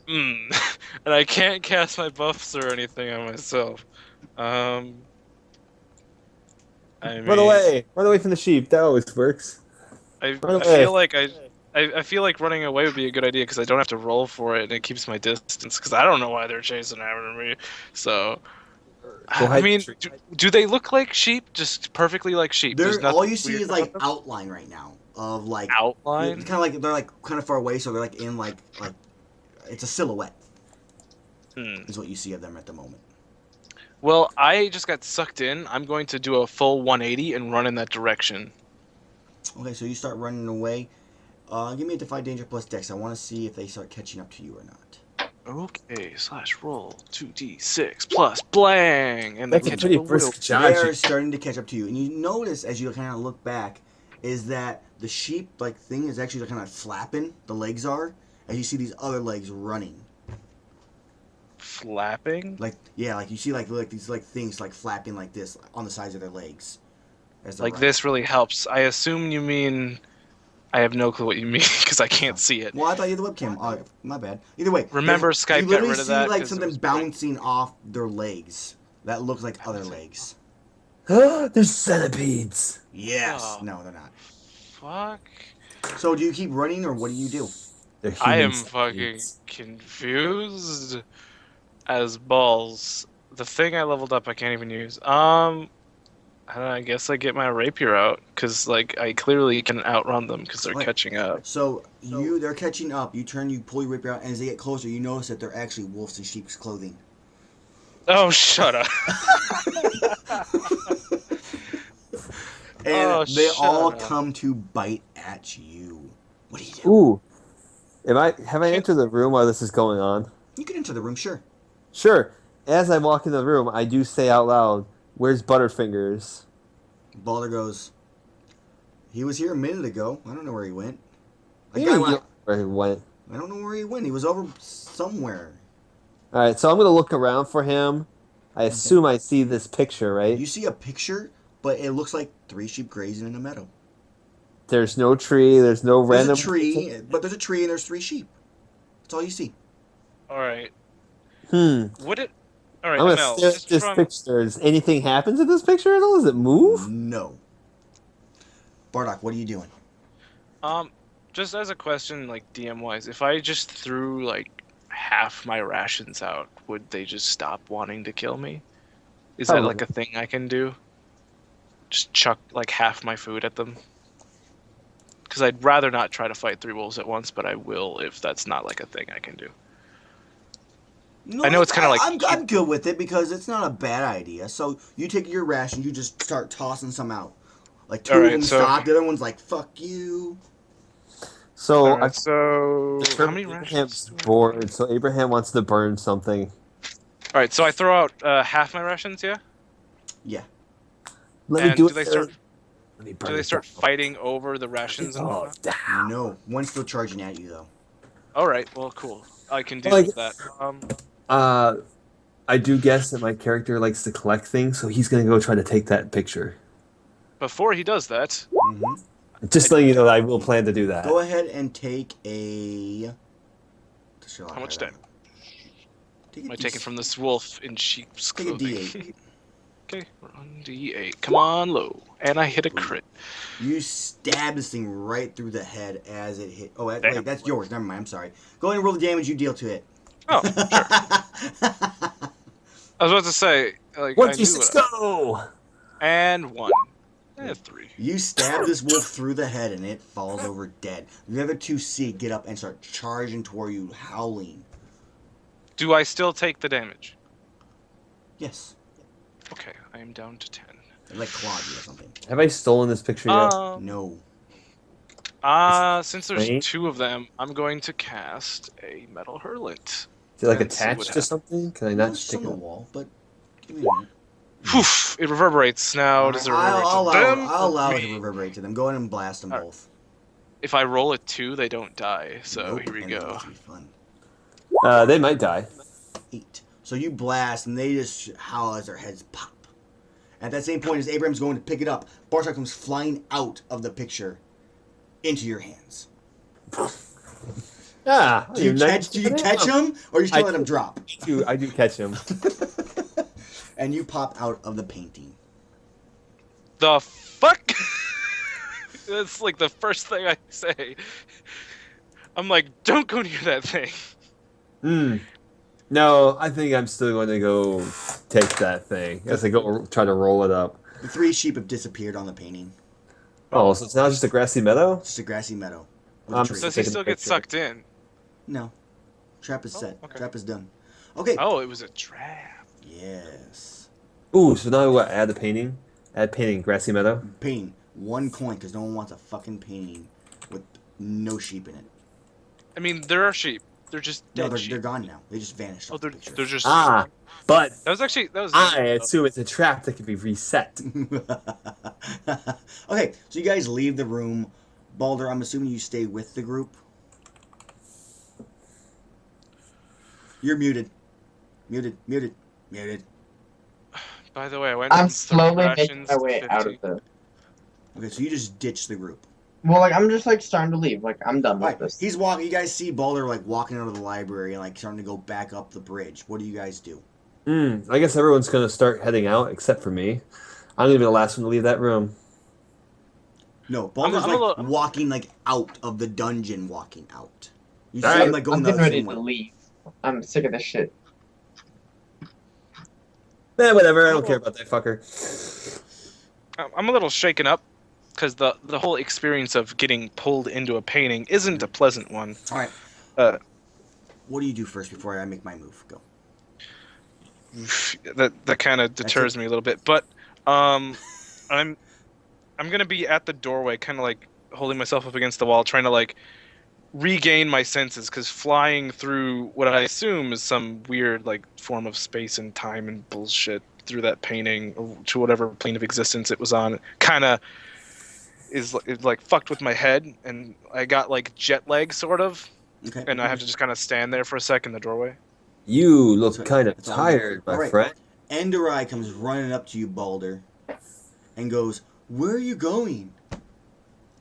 Hmm. And I can't cast my buffs or anything on myself. I
Run
mean,
away! Run away from the sheep. That always works.
I
Run
I
away.
feel like I feel like running away would be a good idea because I don't have to roll for it and it keeps my distance because I don't know why they're chasing after me. So,
Go
I
hide
mean,
in the tree.
do they look like sheep? Just perfectly like sheep. There's
All
nothing
you see
weird
is like
about them?
outline right now of like
Outline.
It's kind of like they're like kind of far away, so they're like in like it's a silhouette.
Hmm.
Is what you see of them at the moment.
Well, I just got sucked in. I'm going to do a full 180 and run in that direction.
Okay, so you start running away. Give me a Defy Danger plus Dex. I want to see if they start catching up to you or not.
Okay, /roll 2d6 plus blang, and
That's
they
a
catch
pretty
up a will.
brisk
They
charge.
are starting to catch up to you, and you notice as you kind of look back, is that the sheep like thing is actually kind of flapping. The legs are, as you see these other legs running.
Flapping?
Like like you see like these like things like flapping like this on the sides of their legs. As they're
Like
running.
this really helps. I assume you mean. I have no clue what you mean because I can't see it.
Well, I thought you had the webcam. Oh, my bad. Either way,
Remember,
you
Skype got
literally
rid of
see
that
like
'cause it
something
was breaking.
bouncing off their legs that looks like other legs.
There's centipedes.
Yes.
Oh.
No, they're not.
Fuck.
So do you keep running or what do you do?
They're
I
human
am fucking
centipedes.
confused as balls. The thing I leveled up I can't even use. I guess I get my rapier out because like I clearly can outrun them because they're
Right.
catching up.
So they're catching up. You pull your rapier out, and as they get closer, you notice that they're actually wolves in sheep's clothing.
Oh, shut up.
And
Oh,
they
shut
all
up.
come to bite at you. What do you do?
Ooh. Have I entered the room while this is going on?
You can enter the room, sure.
Sure. As I walk into the room, I do say out loud, "Where's Butterfingers?"
Balder goes, he was here a minute ago. I don't know where he went.
What do you mean you don't know where he went?
I don't know where he went. He was over somewhere.
All right, so I'm gonna look around for him. I assume I see this picture, right?
You see a picture, but it looks like 3 sheep grazing in a meadow.
There's no tree. There's no
There's
random
a tree, but there's a tree and there's 3 sheep. That's all you see.
All right.
Hmm.
Would it? All right,
I'm gonna
Amell.
stare at
Just
this
from
picture. Does anything happen to this picture at all? Does it move?
No. Bardock, what are you doing?
just as a question, like DM wise, if I just threw like half my rations out, would they just stop wanting to kill me? Is that like
Probably.
a thing I can do? Just chuck like half my food at them? Because I'd rather not try to fight 3 wolves at once, but I will if that's not like a thing I can do.
No,
I know it's kinda like-
I'm good with it because it's not a bad idea. So you take your ration, you just start tossing some out. Like 2 of
Alright,
them
so-
stop, the other one's like, fuck you.
So
Alright,
I've
so how
determined
many rations?
Abraham's
do I-
bored, so Abraham wants to burn something.
All right, so I throw out half my rations, yeah.
Yeah.
Let me
And
do
do
it.
they start?
Let me burn
Do they
it
start
down.
fighting over the rations and
Oh,
whatnot?
down.
No. One's still charging at you, though.
All right, well, cool. I can deal
Well, I
with that.
I do guess that my character likes to collect things, so he's gonna go try to take that picture.
Before he does that,
Mm-hmm.
Just letting you know that I will plan to do that.
Go ahead and take a...
how much damage
Take
am
a
I taking
D6.
from this wolf in sheep's
Take a
clothing?
D8.
Okay, we're on D8. Come on, low, and I hit a crit.
You stab this thing right through the head as it hit. Oh, wait,
Damn.
that's yours. Never mind. I'm sorry. Go ahead and roll the damage you deal to it.
Oh, sure. I was about to say, like,
One,
I
two,
knew
six,
what
go!
and 1. 3.
You stab this wolf through the head and it falls over dead. The other 2 see it get up and start charging toward you, howling.
Do I still take the damage?
Yes.
Okay, I am down to 10.
They like clawed you or something.
Have I stolen this picture yet?
No.
Since there's
Right?
2 of them, I'm going to cast a metal hurlet.
Is it like
let's see what
attached to
happens.
something? Can I
No,
not
it's
stick
on the
it?
wall, but give me a minute.
Poof! It reverberates. Now does it reverberate
I'll
to
allow,
them
I'll
or
allow it to
me?
reverberate to them. Go ahead and blast them
Alright.
both.
If I roll a 2, they don't die. So
Nope,
here we
and it's
go.
about to be fun.
They might die.
8. So you blast, and they just howl as their heads pop. At that same point, as Abraham's going to pick it up, Bartok comes flying out of the picture into your hands.
Ah,
Do you catch him, or you still let him drop?
I do catch him.
And you pop out of the painting.
The fuck? That's like the first thing I say. I'm like, don't go near that thing.
No, I think I'm still going to go take that thing as I go try to roll it up.
The 3 sheep have disappeared on the painting.
Oh, so it's now just a grassy meadow?
It's just a grassy meadow with a tree.
Does he
taking a
still get
picture.
sucked in?
No. Trap is set.
okay.
Trap is done. Okay.
Oh, it was a trap.
Yes.
Ooh, so now what? Add the painting? Add painting, grassy meadow?
Painting. 1 coin, because no one wants a fucking painting with no sheep in it.
I mean, there are sheep. They're just
No,
dead
they're
sheep.
gone now. They just vanished.
Oh,
off the
they're
picture.
just.
But
That was.
I assume it's a trap that can be reset.
Okay, so you guys leave the room. Balder, I'm assuming you stay with the group. You're muted. Muted.
By the way, I went.
I'm
from 30
slowly making
rations
my
to
way out
50.
of the.
Okay, so you just ditch the group.
Well, like I'm just like starting to leave. Like I'm done with
Alright,
this.
he's walking. You guys see Balder like walking out of the library and like starting to go back up the bridge. What do you guys do?
I guess everyone's going to start heading out except for me. I'm going to be the last one to leave that room.
No, Balder's
I'm
like
a little-
walking like out of the dungeon, walking out. You see
Alright.
him like going
I'm
the
getting
other
ready
same
to
way.
leave. I'm sick of this shit.
Whatever. I don't care about that fucker.
I'm a little shaken up because the whole experience of getting pulled into a painting isn't a pleasant one.
All right. What do you do first before I make my move? Go.
That kind of deters me a little bit, but I'm gonna be at the doorway, kind of like holding myself up against the wall, trying to like regain my senses, because flying through what I assume is some weird like form of space and time and bullshit through that painting to whatever plane of existence it was on, kind of is like fucked with my head, and I got like jet lag sort of,
Okay.
and I have to just kind of stand there for a sec in the doorway.
You look
So,
kind of
it's all
tired, my
All right.
friend.
Enderai comes running up to you, Balder, and goes, "Where are you going?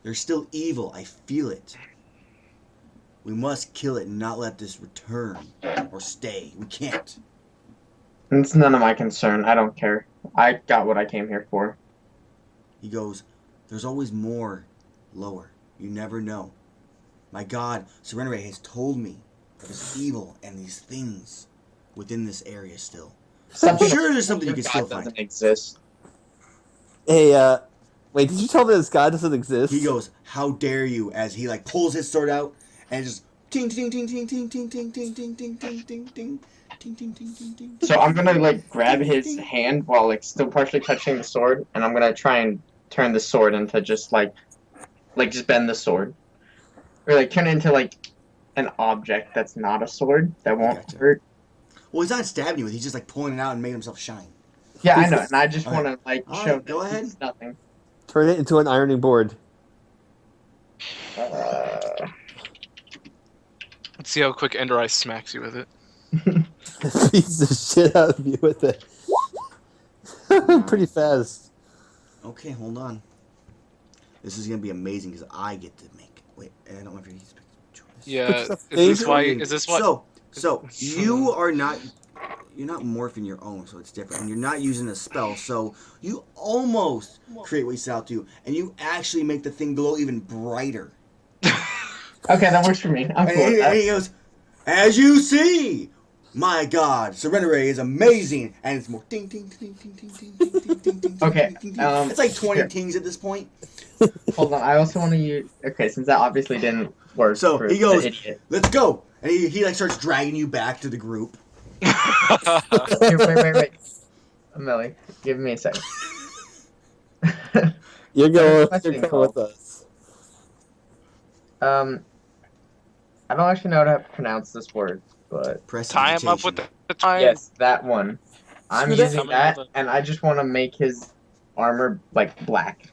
They're still evil. I feel it. We must kill it and not let this return or stay. We can't."
It's none of my concern. I don't care. I got what I came here for.
He goes, "There's always more lower. You never know. My god, Serenity has told me there's evil and these things within this area still. I'm sure there's something you can still
God doesn't
find."
exist.
Hey, wait, did you tell me this god doesn't exist?
He goes, "How dare you?" As he like pulls his sword out and just ting ting ting ting ting ting ting ting ting ting ting ting ting ting ting ting ting.
So I'm gonna like grab his hand while like still partially touching the sword, and I'm gonna try and turn the sword into just like just bend the sword, or like turn it into like an object that's not a sword that won't
Gotcha.
hurt.
Well, he's not stabbing you with. He's just like pulling it out and making himself shine.
Yeah, I know, and I just
Alright.
want to like
Alright,
show
go
that
ahead.
it's nothing.
Turn it into an ironing board.
Let's see how quick Ender Eye smacks you with it.
Beats the shit out of you with it. Pretty fast.
Okay, hold on. This is gonna be amazing because I get to make. Wait, I don't know if you're.
Yeah,
stuff
is this
in.
why? Is this what?
So you are not. You're not morphing your own, so it's different, and you're not using a spell. So you almost create what you set out to, and you actually make the thing glow even brighter.
Okay, that works for me. I'm cool with
And
that.
he goes, "As you see, my God, Serenity is amazing," and it's more ding ding ding ding ding ding ding ding ding ding.
Okay,
ding, ding. It's like 20 tings at this point.
Hold on, I also want to use. Okay, since that obviously didn't work.
So
for
he goes,
the idiot.
"Let's go," and he like starts dragging you back to the group.
Here, wait. Amelie, give me a second.
You're going
Question,
with us.
I don't actually know how to pronounce this word, but
Press
Tie him up with the time.
yes, that one. I'm
Screw that.
using that, and I just want to make his armor like black.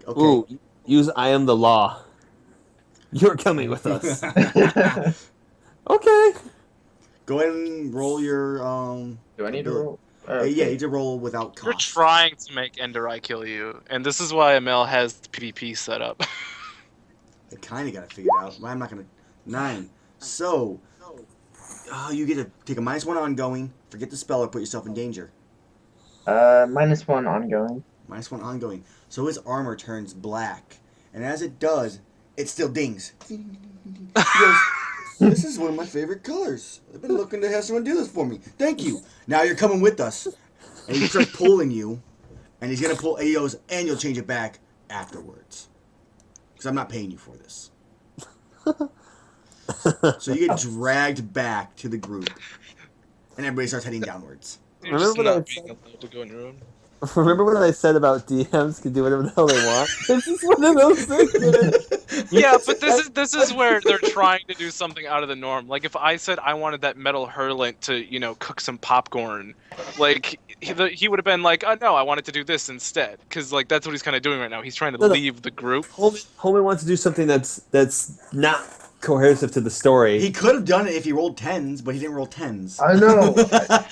Okay.
Ooh, use I am the law. You're coming with us. Okay.
Go ahead and roll your
Do I need to
ability.
roll?
Yeah, you need to roll without
You're
cost.
trying to make Enderai kill you, and this is why Amell has the PvP set up.
I kind of got it figured out. But I'm not gonna 9. So you get to take a -1 ongoing. Forget the spell or put yourself in danger.
-1 ongoing.
-1 ongoing. So his armor turns black, and as it does, it still dings. He goes, "This is one of my favorite colors. I've been looking to have someone do this for me. Thank you. Now you're coming with us." And he starts pulling you, and he's gonna pull. And he goes, "And you'll change it back afterwards, because I'm not paying you for this." So you get dragged back to the group, and everybody starts heading downwards.
You're
Remember
just
what I
not
said?
being allowed to go on your own.
Remember what I said about DMs can do whatever the hell they want? This is one of those things.
Yeah, but this is where they're trying to do something out of the norm. Like if I said I wanted that metal hurlant to, cook some popcorn, like he would have been like, "Oh no, I wanted to do this instead," because like that's what he's kind of doing right now. He's trying to
No.
leave the group.
Holman wants to do something that's not cohesive to the story.
He could have done it if he rolled 10s, but he didn't roll 10s.
I know.
That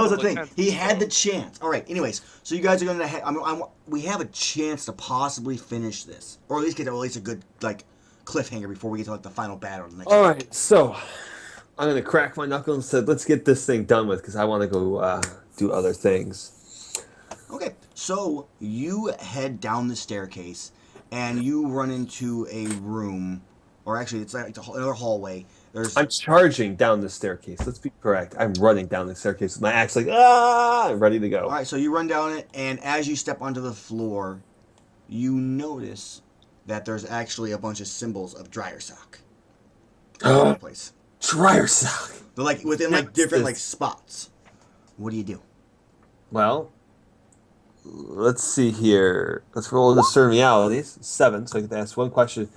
was the
roll
thing.
10s,
He had
so-
the chance. All right. Anyways, so you guys are going to. We have a chance to possibly finish this, or at least get at least a good cliffhanger before we get to the final battle. Of the next
All right, so I'm gonna crack my knuckles and say, let's get this thing done with because I want to go do other things.
Okay, so you head down the staircase, and you run into a room, or actually, it's like another hallway.
I'm charging down the staircase. Let's be correct. I'm running down the staircase with my axe, like I'm ready to go.
All right, so you run down it, and as you step onto the floor, you notice that there's actually a bunch of symbols of dryer sock all over the place.
Dryer sock.
They're within different spots. What do you do?
Well, let's see here. Let's roll discern realities. 7, so I get to ask one question.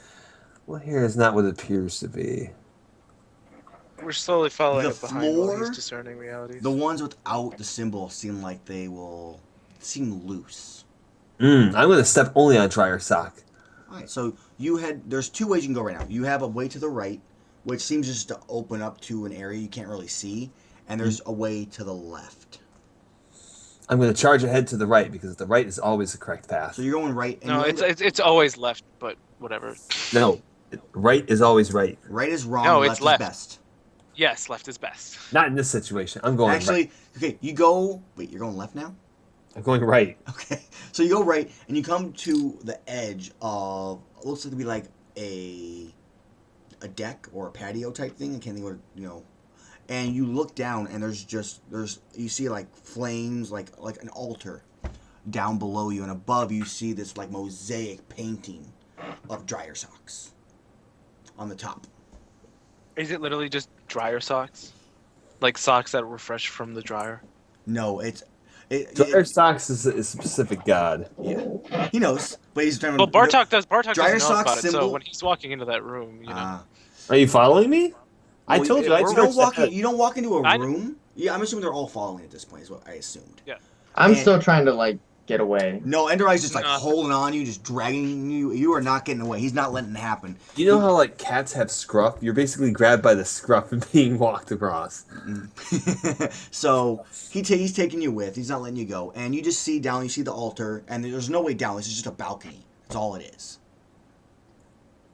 What here is not what it appears to be?
We're slowly following
The
up behind while he's
floor?
discerning realities.
The ones without the symbol seem like they will seem loose.
I'm going to step only on dryer sock.
All right, so there's 2 ways you can go right now. You have a way to the right, which seems just to open up to an area you can't really see, and there's a way to the left.
I'm going to charge ahead to the right because the right is always the correct path.
So you're going right. And
No, it's always left, but whatever.
No, right is always right.
right is wrong.
No,
left
it's left.
is best.
Yes, left is best.
Not in this situation. I'm going
Actually,
right.
okay, you go. Wait, you're going left now?
I'm going right.
Okay, so you go right, and you come to the edge of it looks like to be like a deck or a patio type thing. I can't think what And you look down, and you see flames, like an altar down below you, and above you see this mosaic painting of dryer socks on the top.
Is it literally just dryer socks? Like socks that were fresh from the dryer?
No,
Dryer socks is a specific god.
Yeah, he knows, but he's trying to.
Well, Bartok does. Bartok
Dryer
doesn't know
sock
about it. So
symbol-
when he's walking into that room,
Are you following me? I
Well,
told you. I
you don't
charged
walk in,
ahead.
you don't walk into a
I-
room. Yeah, I'm assuming they're all following at this point. Is what I assumed.
I'm
And-
still trying to get away.
No, Enderey's just
No.
holding on you, just dragging you. You are not getting away. He's not letting it happen.
Do you know how cats have scruff? You're basically grabbed by the scruff and being walked across.
So he's taking you with. He's not letting you go, and you just see down. You see the altar, and there's no way down. This is just a balcony. That's all it is.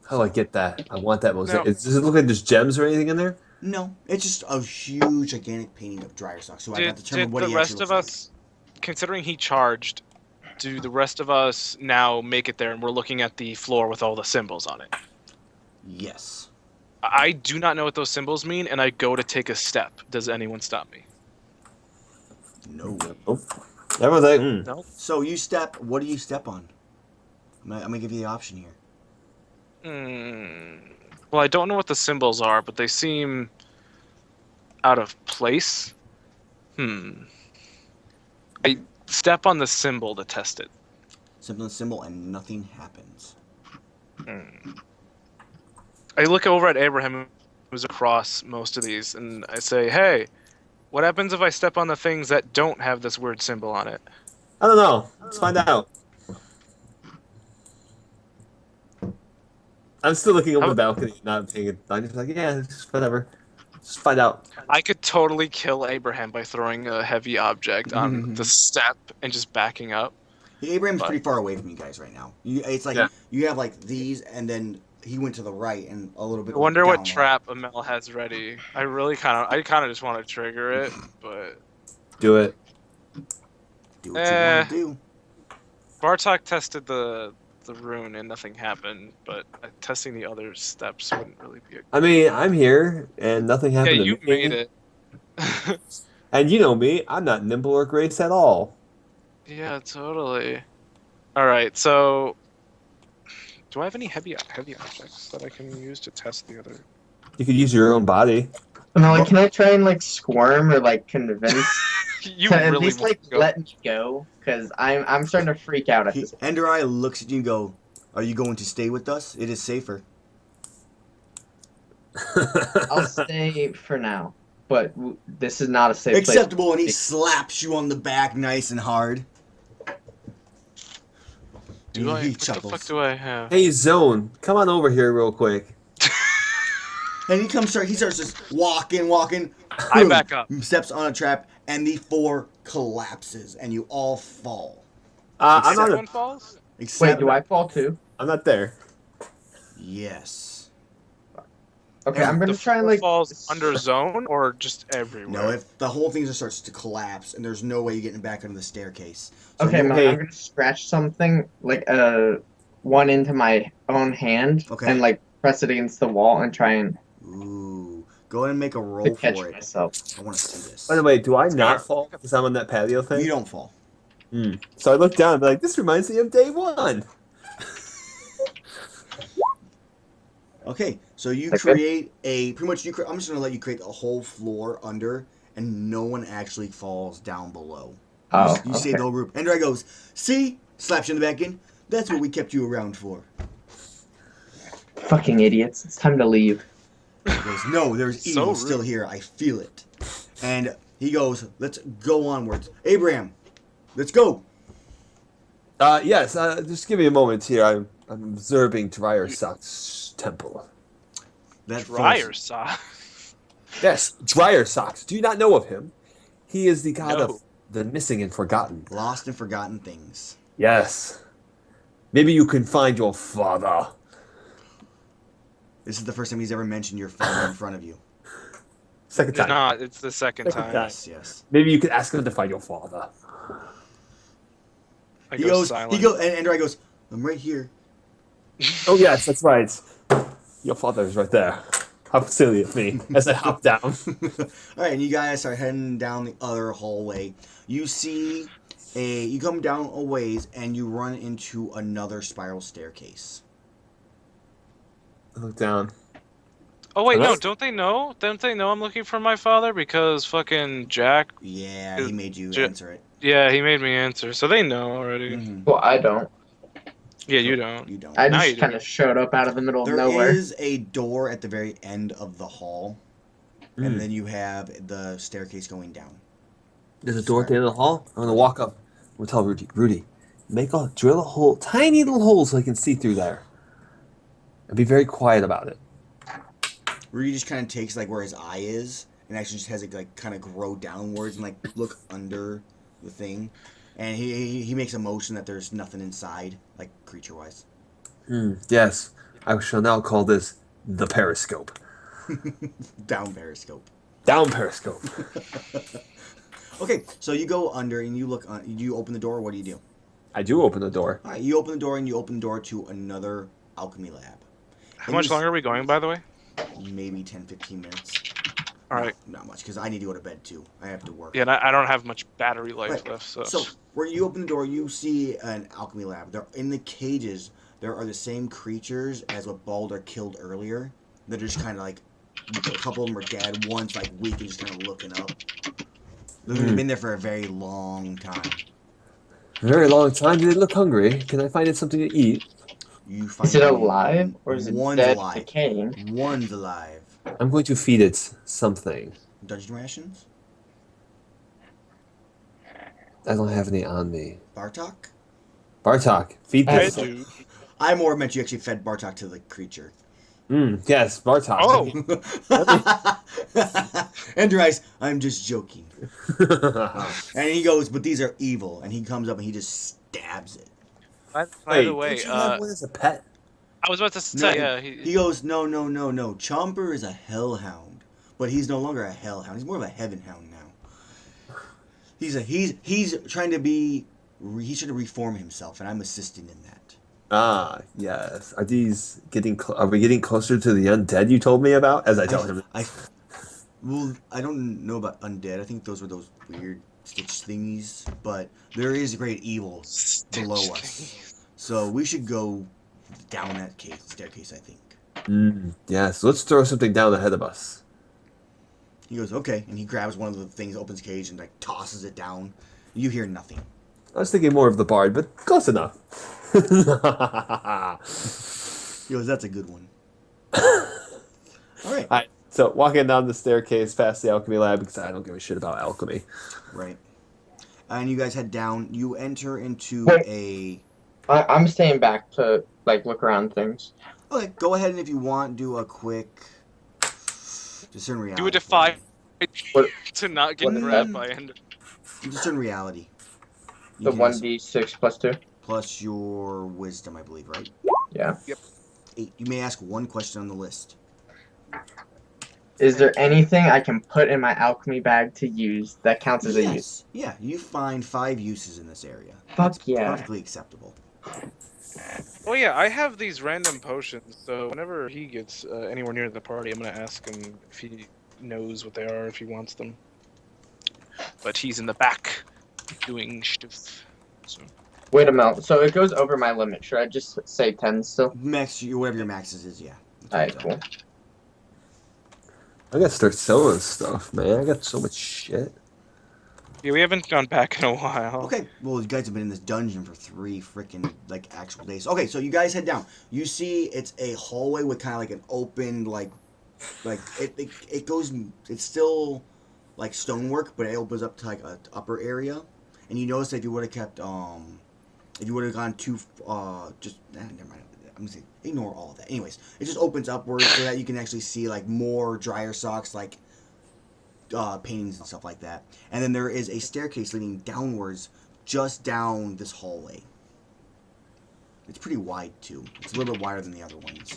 How do I get that? I want that mosaic.
No.
Does it look like there's gems or anything in there?
No, it's just a huge, gigantic painting of dryer socks. So I got to determine
Did
what
the
he
rest
actually
of
looks
us, considering he charged, do the rest of us now make it there and we're looking at the floor with all the symbols on it?
like. Yes.
I do not know what those symbols mean, and I go to take a step. Does anyone stop me?
No.
Nope. Everyone's like,
No.
So you step. What do you step on? I'm gonna give you the option here.
Well, I don't know what the symbols are, but they seem out of place. I step on the symbol to test it.
Simple symbol, and nothing happens.
I look over at Abraham, who's across most of these, and I say, "Hey, What happens if I step on the things that don't have this weird symbol on it?
I don't know. Let's find out. I'm still looking over
How-
the balcony, not paying it. I'm just like, yeah, just whatever. Just find out.
I could totally kill Abraham by throwing a heavy object on the step and just backing up.
Abraham's
But-
pretty far away from you guys right now. It's like
Yeah.
you have like these, and then he went to the right and a little bit.
I wonder
down
what
low.
trap Amell has ready. I kind of just want to trigger it, but
Do it.
Do what you want to do.
Bartok tested the rune and nothing happened. But testing the other steps wouldn't really be a.
I mean, I'm here, and nothing
Yeah,
happened to
you
me.
made it.
And you know me, I'm not nimble or grace at all.
Yeah, totally. All right, so do I have any heavy objects that I can use to test the other?
You could use your own body.
No, like, can I try and like squirm or like convince
You
to at
really
least
want
like
to go?
let me go? Because I'm starting to freak out at this point.
Ender Eye looks at you and go, "Are you going to stay with us? It is safer."
I'll stay for now, but this is not a safe place.
Acceptable, and he slaps you on the back nice and hard.
Do
He
I? What the
chuckles.
fuck do I have?
Hey, Zone, come on over here real quick.
And he starts just walking.
I back up.
Steps on a trap, and the floor collapses, and you all fall.
I'm not.
Everyone falls?
Except,
Wait, do I fall too?
I'm not there.
Yes.
Okay, I'm gonna
The
try and
floor
like.
falls under zone or just everywhere?
No, if the whole thing just starts to collapse, and there's no way you're getting back under the staircase. So
Okay,
you-
Okay.
I'm gonna scratch something like one into my own hand
Okay.
and like press it against the wall and try and
Ooh. Go ahead and make a
to
roll
catch
for it.
myself.
I want to see this.
By the way, do I not
Sure.
fall because I'm on that patio thing?
You don't fall.
So I look down and be like, this reminds me of day one.
Okay, so you
Okay.
create a pretty much. I'm just gonna let you create a whole floor under, and no one actually falls down below.
Oh,
You
okay.
save the whole group. Ender Eye goes, "See," slaps you in the back end. That's what we kept you around for.
Fucking idiots! It's time to leave.
He goes, "No, there's
So
evil
rude.
still here. I feel it." And he goes, "Let's go onwards. Abraham, let's go."
Yes, just give me a moment here. I'm observing Dryer Sock's temple.
That
Dryer
falls-
saw.
Yes, Dryer Socks. Do you not know of him? He is the god
No.
of the missing and forgotten.
Lost and forgotten things.
Yes. Maybe you can find your father.
This is the first time he's ever mentioned your father in front of you.
Second
It's
time.
not. It's the second
Second
time.
time.
Yes.
Maybe you could ask him to find your father.
I
He
go
goes.
silent.
He goes. And Ender Eye goes, "I'm right here."
Oh yes, that's right. Your father is right there. How silly of me as I hop down.
All right, and you guys are heading down the other hallway. You see you come down a ways and you run into another spiral staircase.
I look down.
Oh wait, no!
Unless-
Don't they know? Don't they know I'm looking for my father because fucking Jack?
Yeah, he made you
J-
answer it.
Yeah, he made me answer, so they know already.
Mhm.
Well, I don't.
Yeah, you don't.
You don't.
I
Now
just
you do.
kind of showed up out of the middle of
There
nowhere.
is a door at the very end of the hall, and
Mm.
then you have the staircase going down.
There's a door at the end of the hall. I'm gonna walk up. I'm gonna tell Rudy, drill a hole, tiny little hole, so I can see through there. And be very quiet about it.
Rudy just kind of takes like where his eye is, and actually just has it like kind of grow downwards and like look under the thing, and he makes a motion that there's nothing inside, like creature wise.
Yes, I shall now call this the periscope.
Down periscope.
Down periscope.
Okay, so you go under and you look. You open the door. What do you do?
I do open the door.
All right, you open the door and you open the door to another alchemy lab.
How much longer are we going, by the way?
Maybe 10, 15 minutes.
All right.
Not much, because I need to go to bed too. I have to work.
Yeah, and I don't have much battery life
Right.
left, so.
So where you open the door, you see an alchemy lab. There in the cages, there are the same creatures as what Baldur killed earlier. They're just kind of like a couple of them are dead. One's like weak and just kind of looking up. They've been there for a very long time.
A very long time. Do they look hungry? Can I find it something to eat?
You find
Is it alive or is it
one's
dead,
alive.
decaying?
One's alive.
I'm going to feed it something.
Dungeon rations?
I don't have any on me.
Bartok?
Bartok, feed
I
this.
do.
I more meant you actually fed Bartok to the creature.
Yes, Bartok.
Oh.
Enderice, I'm just joking. And he goes, but these are evil. And he comes up and he just stabs it.
By the
Wait,
way,
didn't you have one as a pet?
I was about to
No,
say, yeah.
he goes, no. Chomper is a hellhound, but he's no longer a hellhound. He's more of a heaven hound now. He's trying to be. He's trying to reform himself, and I'm assisting in that.
Ah, yes. Are these getting? Are we getting closer to the undead you told me about? As I tell him.
Well, I don't know about undead. I think those were those weird stitch thingies, but there is great evil below us. So we should go down that staircase, I think.
Yes. Let's throw something down ahead of us.
He goes, okay, and he grabs one of the things, opens cage, and like tosses it down. You hear nothing.
I was thinking more of the bard, but close enough.
He goes, that's a good one. All right.
All right. So walking down the staircase past the alchemy lab because I don't give a shit about alchemy.
Right. And you guys head down. You enter into
Wait. I'm staying back to like look around things.
Okay, go ahead and if you want, do a quick discern reality.
Do a defy
What-
to not get
what is
grabbed
that?
by Ender.
Discern reality. You
The
can
one
use
d6 plus 2.
plus your wisdom, I believe, right?
Yeah.
8. You may ask one question on the list.
Is there anything I can put in my alchemy bag to use that counts as a use?
Yes. Yeah, you find 5 uses in this area.
Fuck
That's
yeah.
perfectly acceptable.
Oh yeah, I have these random potions, so whenever he gets anywhere near the party, I'm gonna ask him if he knows what they are, if he wants them. But he's in the back, doing stuff. So.
Wait a minute. So it goes over my limit. Should I just say 10 still?
Max, whatever your maxes is, yeah.
Alright, cool.
I gotta start selling stuff, man. I got so much shit.
Yeah, we haven't gone back in a while.
Okay, well, you guys have been in this dungeon for 3 freaking, like, actual days. Okay, so you guys head down. You see it's a hallway with kind of like an open, like it goes, it's still, like, stonework, but it opens up to, like, an upper area. And you notice that if you would have kept, if you would have gone too, never mind. I'm gonna say, ignore all of that. Anyways, it just opens upwards so that you can actually see, like, more dryer socks, like, paintings and stuff like that. And then there is a staircase leading downwards just down this hallway. It's pretty wide, too. It's a little bit wider than the other ones.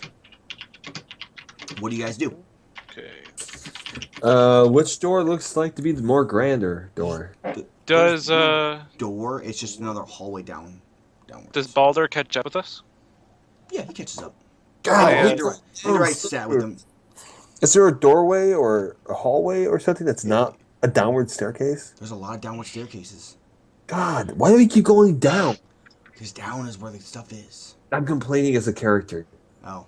What do you guys do?
Okay.
Which door looks like to be the more grander door?
Does
Door, it's just another hallway downwards.
does Balder catch up with us?
Yeah, he catches up.
God,
yeah.
Enderai sat with him.
Is there a doorway or a hallway or something that's not a downward staircase?
There's a lot of downward staircases.
God, why do we keep going down?
Because down is where the stuff is.
I'm complaining as a character.
Oh.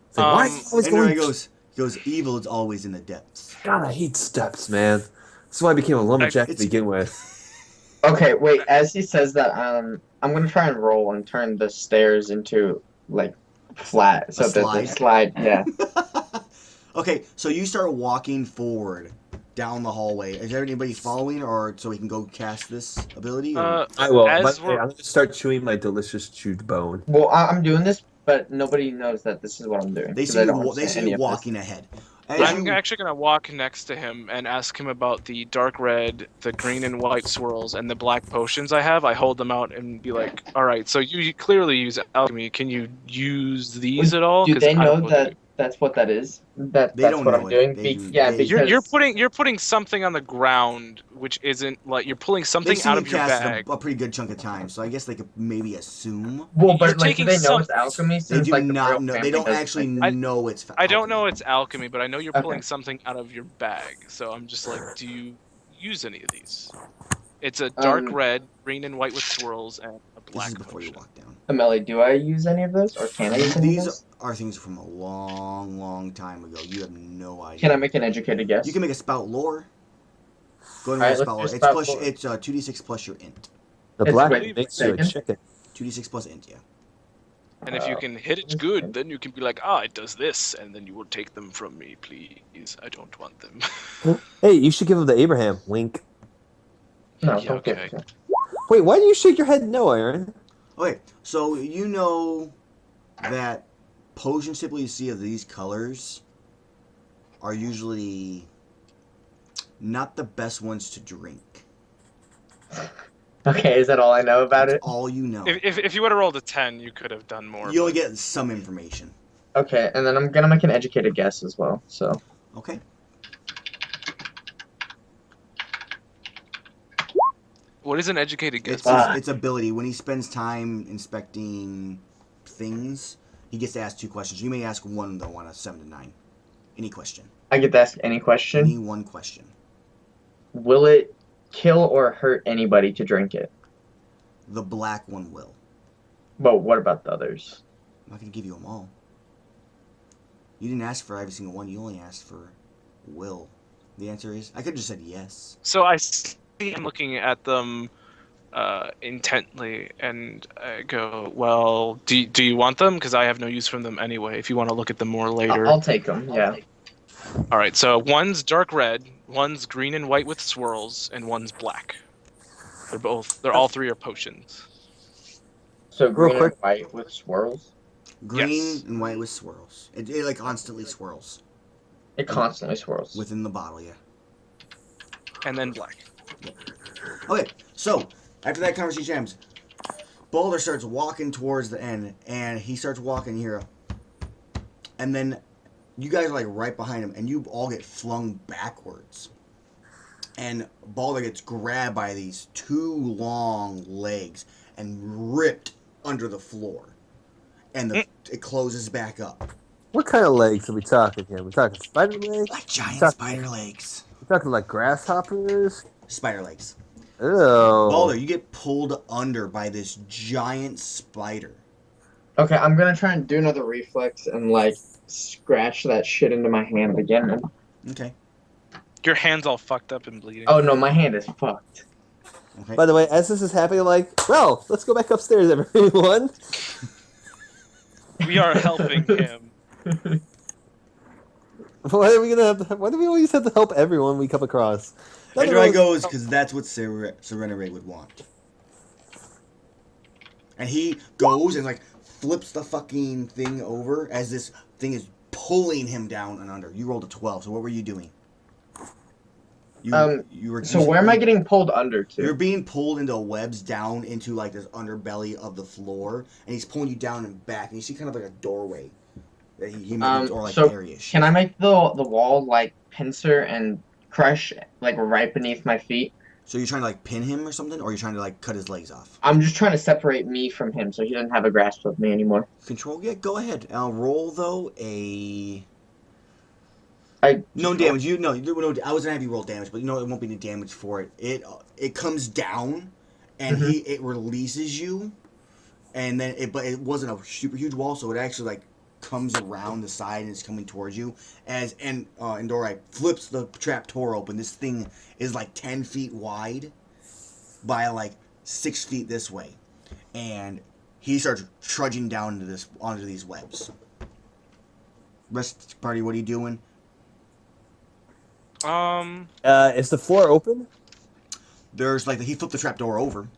It's like, why is it always
Enderai
going?
goes, evil is always in the depths.
God, I hate steps, man. That's why I became a lumberjack to begin with.
Okay, wait. As he says that, I'm gonna try and roll and turn the stairs into like flat, so that they slide. Yeah.
Okay, so you start walking forward down the hallway. Is there anybody following, or so we can go cast this ability? Or?
I will.
as
But,
we're-
I'm going to start chewing my delicious chewed bone.
Well, I'm doing this, but nobody knows that this is what I'm doing.
They
'cause
see
I
you.
don't
They
understand
see
any
you
of this.
walking ahead. As
I'm
you-
actually gonna walk next to him and ask him about the dark red, the green and white swirls, and the black potions I have. I hold them out and be like, "All right, so you clearly use alchemy. Can you use these at all?"
Do
'Cause
they
I don't
know
what
that that's what that is? That's
don't
what
know
I'm
it.
doing.
They do-
Yeah,
they-
because
You're putting something on the ground, which isn't like you're pulling
They've
something
seen
out
you
of your
cast
bag.
a pretty good chunk of time, so I guess they could maybe assume.
well,
You're
but like, do
taking
they know
some-
it's alchemy?
They
Since
do
like the
not
royal
know. They
family
don't
does,
actually
like,
know it's.
I don't know
alchemy.
it's alchemy, but I know you're
Okay.
pulling something out of your bag. So I'm just like, do you use any of these? It's a dark red, green and white with swirls, and a
This
black
is before you
potion.
walk down.
Amelie, do I use any of those, or can I use any of
These
those?
are things from a long, long time ago. You have no idea.
Can I make an educated guess?
You can make a spout lore. Go ahead and
Alright,
roll
let's
spout
do
lore. It's
spout
plus.
lore.
It's 2d6 plus your int.
The
It's
black
wait,
makes you a
second.
chicken.
2d6 plus int. Yeah.
And if you can hit it good, then you can be like, it does this, and then you will take them from me, please. I don't want them.
Hey, you should give him the Abraham wink.
No,
Yeah,
don't give
okay.
it to him.
Wait, why do you shake your head no, Aaron?
Okay, so you know that potions typically you see of these colors are usually not the best ones to drink.
Okay, is that all I know about
That's
it?
all you know.
If you would have rolled a 10, you could have done more.
You only
but-
get some information.
Okay, and then I'm gonna make an educated guess as well. So
Okay.
What is an educated guess?
It's
Ah.
its ability. When he spends time inspecting things, he gets to ask 2 questions. You may ask one though on a 7 to 9. Any question.
I get to ask any question.
Any one question.
Will it kill or hurt anybody to drink it?
The black one will.
But what about the others?
I'm not gonna give you them all. You didn't ask for every single one. You only asked for will. The answer is I could have just said yes.
So I see him looking at them intently and go, well, do you want them? Because I have no use for them anyway, if you want to look at them more later.
I'll take them. Yeah.
All right, so one's dark red, one's green and white with swirls, and one's black. They're all 3 are potions.
So green and
quick.
white with swirls.
Green
Yes.
and white with swirls. It like constantly swirls
It constantly swirls.
within the bottle. Yeah.
And then black.
Okay, so after that conversation ends, Balder starts walking towards the end, and he starts walking here, and then you guys are like right behind him, and you all get flung backwards, and Balder gets grabbed by these 2 long legs and ripped under the floor, and it closes back up.
What kind of legs are we talking here? We talking spider legs?
Like giant
Talk-
spider legs.
We talking like grasshoppers?
Spider legs.
Ew.
Balder, you get pulled under by this giant spider.
Okay, I'm gonna try and do another reflex and like scratch that shit into my hand again.
Okay.
Your hand's all fucked up and bleeding.
Oh no, my hand is fucked.
Okay.
By the way, as this is happening, I'm like, well, let's go back upstairs, everyone.
We are helping him.
Why are we gonna? Why do we always have to help everyone we come across?
And there I goes, because that's what Serenity would want. And he goes and like flips the fucking thing over as this thing is pulling him down and under. You rolled a 12, so what were you doing? You were
So where am I getting pulled under
You're
to?
being pulled into webs down into like this underbelly of the floor, and he's pulling you down and back, and you see kind of like a doorway that he made, or like
So
area-ish.
can I make the wall like pincer and crush like right beneath my feet?
So you're trying to like pin him or something, or you're trying to like cut his legs off?
I'm just trying to separate me from him so he doesn't have a grasp of me anymore.
Control, yeah, go ahead. I'll roll though a
I
no damage. No, I was gonna have you roll damage, but it won't be any damage for it. It comes down, and it releases you, and then but it wasn't a super huge wall, so it actually like comes around the side and is coming towards you as Endorai flips the trap door open. This thing is like 10 feet wide by like 6 feet this way, and he starts trudging down onto these webs. Rest party, what are you doing?
Is the floor open?
There's like he flipped the trap door over,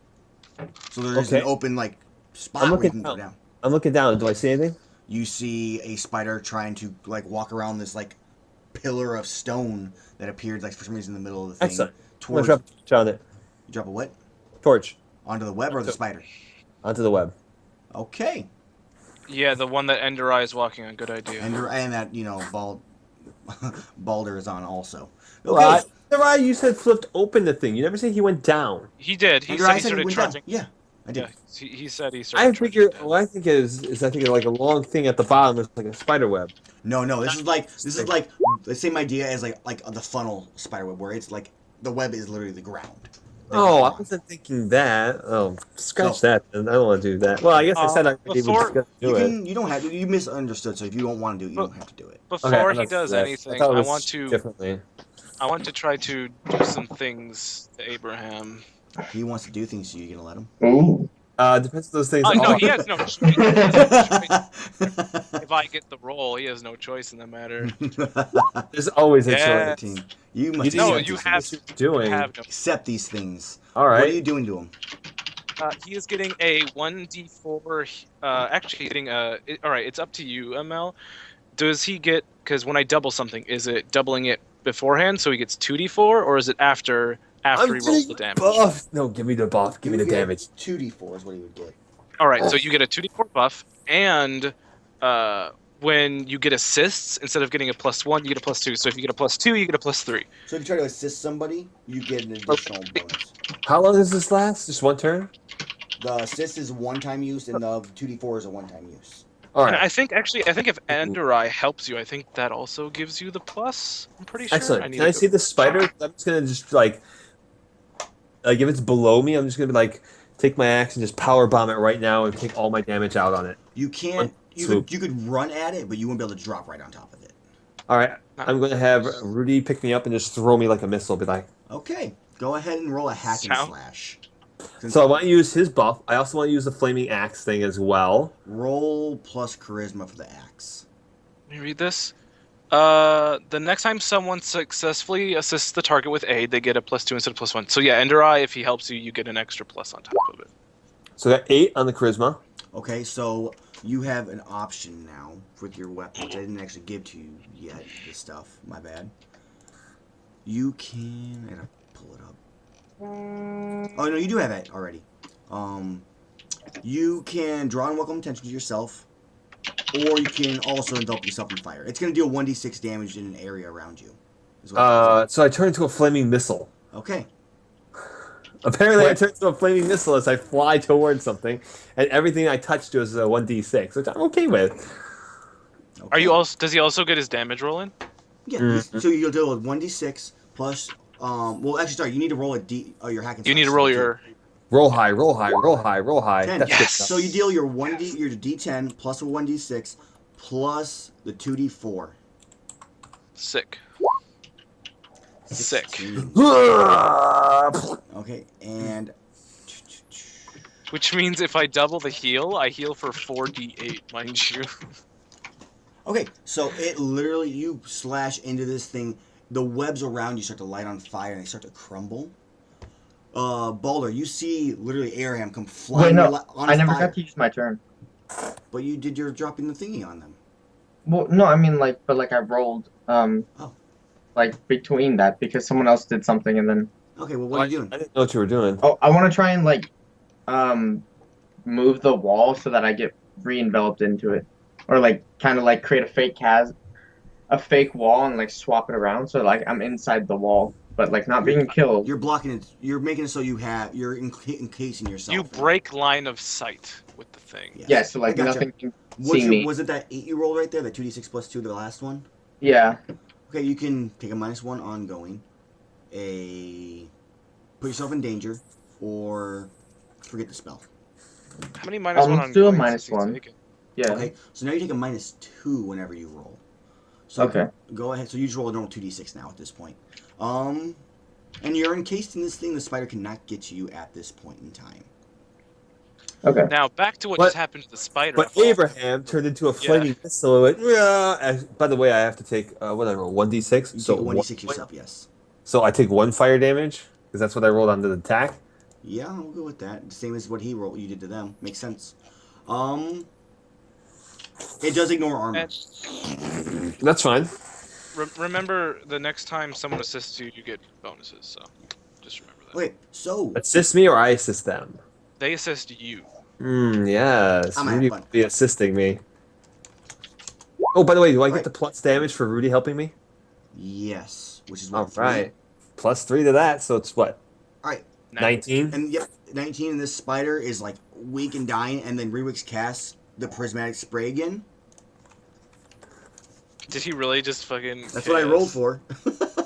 so there's
Okay.
an open like spot
I'm
where you
looking
can go
down.
down.
I'm looking down. Do I see anything?
You see a spider trying to like walk around this like pillar of stone that appeared like for some reason in the middle of the thing.
Excellent. I'm gonna
Towards
drop a torch on it.
you drop a what?
Torch
Onto the web or the spider?
onto the web.
Okay.
Yeah, the one that Enderai is walking on. Good idea.
And that Balder is on also. Okay.
Well, you said flipped open the thing. You never said he went down.
He did. He
And
said
I
he
said
started
went down.
trudging.
Yeah, I did.
Yeah, he said he
I
started
think
trudging down.
what I think is I think like a long thing at the bottom is like a spider web.
No, this is like the same idea as like the funnel spider web, where it's like the web is literally the ground.
Oh, I wasn't thinking that. Oh, scratch that. I don't want to do that. Well, I guess I said I was
before-
going to do it.
You don't have to. You misunderstood. So if you don't want to do it, you don't have to do it.
Before
Okay, I'm
he
not
does
doing that.
anything,
thought it
I
was
want to
differently.
try to do some things to Abraham.
If he wants to do things to you, you gonna let him?
Ooh.
Depends on those things.
No,
Oh,
he has no. If if I get the roll, he has no choice in the matter.
There's always a
Yeah.
choice.
13. You must
You
No,
accept
didn't
you
these
have
things.
what you're doing.
no.
Accept these things.
All
What are
right.
you doing to him?
He is getting a 1d4. Actually, getting a. All right, it's up to you, Amell. Does he get? Because when I double something, is it doubling it beforehand so he gets 2d4, or is it after
I'm
he rolls the
getting
damage?
buff. No, give me the buff. Give me the damage.
2d4 is what he would get.
All right, so you get a 2d4 buff, and when you get assists, instead of getting a +1, you get a +2. So if you get a +2, you get a +3.
So if you try to assist somebody, you get an additional bonus.
How long does this last? Just one turn?
The assist is one-time use, and the 2d4 is a one-time use.
All
And
right.
I think if Enderai helps you, I think that also gives you the plus. I'm pretty sure.
Excellent. Can I see the spider? I'm just gonna just like if it's below me, I'm just gonna be like take my axe and just power bomb it right now and take all my damage out on it.
You can't. You could run at it, but you won't be able to drop right on top of it.
All right. I'm gonna have Rudy pick me up and just throw me like a missile. Be like,
Okay, go ahead and roll a hack and
Sound-
slash.
so I want to use his buff. I also want to use the flaming axe thing as well.
Roll plus charisma for the axe.
Let me read this. The next time someone successfully assists the target with aid, they get a +2 instead of +1. So yeah, Enderai, if he helps you, you get an extra plus on top of it.
So I got 8 on the charisma.
Okay, so you have an option now with your weapon, which I didn't actually give to you yet. This stuff, my bad. You can. I gotta pull it up. Oh no, you do have it already. You can draw and welcome attention to yourself, or you can also envelop yourself in fire. It's gonna deal 1d6 damage in an area around you. Is what
So I turn into a flaming missile.
okay.
Apparently, I
What?
turn into a flaming missile as I fly towards something, and everything I touch does a 1d6, which I'm okay with.
Are you also? Does he also get his damage roll in?
Yeah. So you'll deal with 1d6 plus. Well, actually, sorry. You need to roll a d. Oh, your hack and
You need
slash
to roll
too.
your.
Roll high, roll high, roll high, roll high.
10.
That's good
Yes!
stuff.
So you deal your your d10 plus a 1d6 plus the 2d4.
Sick. Sick.
16.
okay.
Okay, and
Which means if I double the heal, I heal for 4d8, mind you.
okay, so it literally you slash into this thing. The webs around you start to light on fire and they start to crumble. Balder, you see literally Abraham come
Wait,
flying
no,
on
I never
fire.
got to use my turn.
But you did your dropping the thingy on them.
Well, no, I mean but I rolled
Oh.
like between that because someone else did something and then
Okay, well, what are you doing?
I didn't know what you were doing.
oh, I want to try and move the wall so that I get re-enveloped into it, or like kind of like create a fake wall and like swap it around so like I'm inside the wall, but like not being killed.
You're blocking it. You're making it so you're encasing yourself.
You break line of sight with the thing.
Yes.
Yeah, so like
I gotcha.
nothing can see me.
Was it that 8 you rolled right there? The 2d6 plus 2, the last one?
Yeah.
Okay, you can take a -1 ongoing, put yourself in danger, or forget the spell.
How many -1 on
let's do a
goings does he
-1.
take it?
Yeah.
Okay, so now you take a -2 whenever you roll. So
Okay.
go ahead. So you just roll a normal 2d6 now at this point. And you're encased in this thing. The spider cannot get to you at this point in time.
Okay.
Now back to what
But-
just happened to the spider.
But Abraham turned into a flaming missile. And went, "Yeah." By the way, I have to take what I roll 1d6.
You
So
take a 1d6 yourself, yes.
So I take 1 fire damage because that's what I rolled on the attack.
Yeah, I'll go with that. Same as what you did to them. Makes sense. It does ignore armor.
And
That's fine.
remember, the next time someone assists you, you get bonuses. So just remember that.
Okay, so
Assist me or I assist them.
They assist you.
Yes.
I'm gonna
Rudy
have fun.
will be assisting me. Oh, by the way, do I
Right.
get the plus damage for Rudy helping me?
yes, which is what
All
3.
right. Plus 3 to that, so it's what?
All right,
19?
and yep, 19. And this spider is like weak and dying, and then Rewix casts the prismatic spray again.
Did he really just fucking?
That's what I rolled for.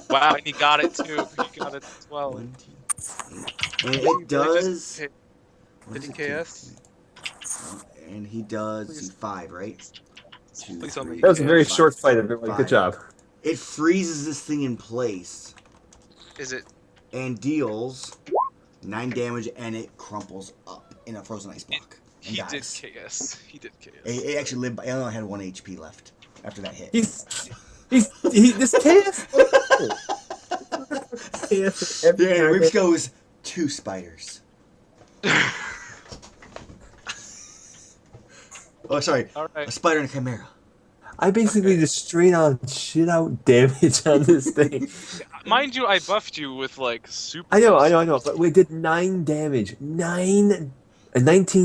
Wow, and he got it too. He got it as well.
1, 2, 8. And
Did he
it
really
does.
just hit-
what
Did
does
he
it do?
KS?
And he does
Please.
5, right? 2,
Please tell me
3,
That was a very
5.
short fight, everyone.
5.
Good job.
It freezes this thing in place
Is it?
and deals 9 damage, and it crumples up in a frozen ice block. and
He did
dies.
KS. He did KS.
It actually lived. I only had 1 HP left after that hit.
This chaos. Chaos in every
Yeah,
target.
Rich goes 2 spiders. Oh, sorry,
All
a
right.
spider and a chimera.
I basically just straight on shit out damage on this thing.
Mind you, I buffed you with like super.
I know,
buffs.
I know. But we did 9 damage, 19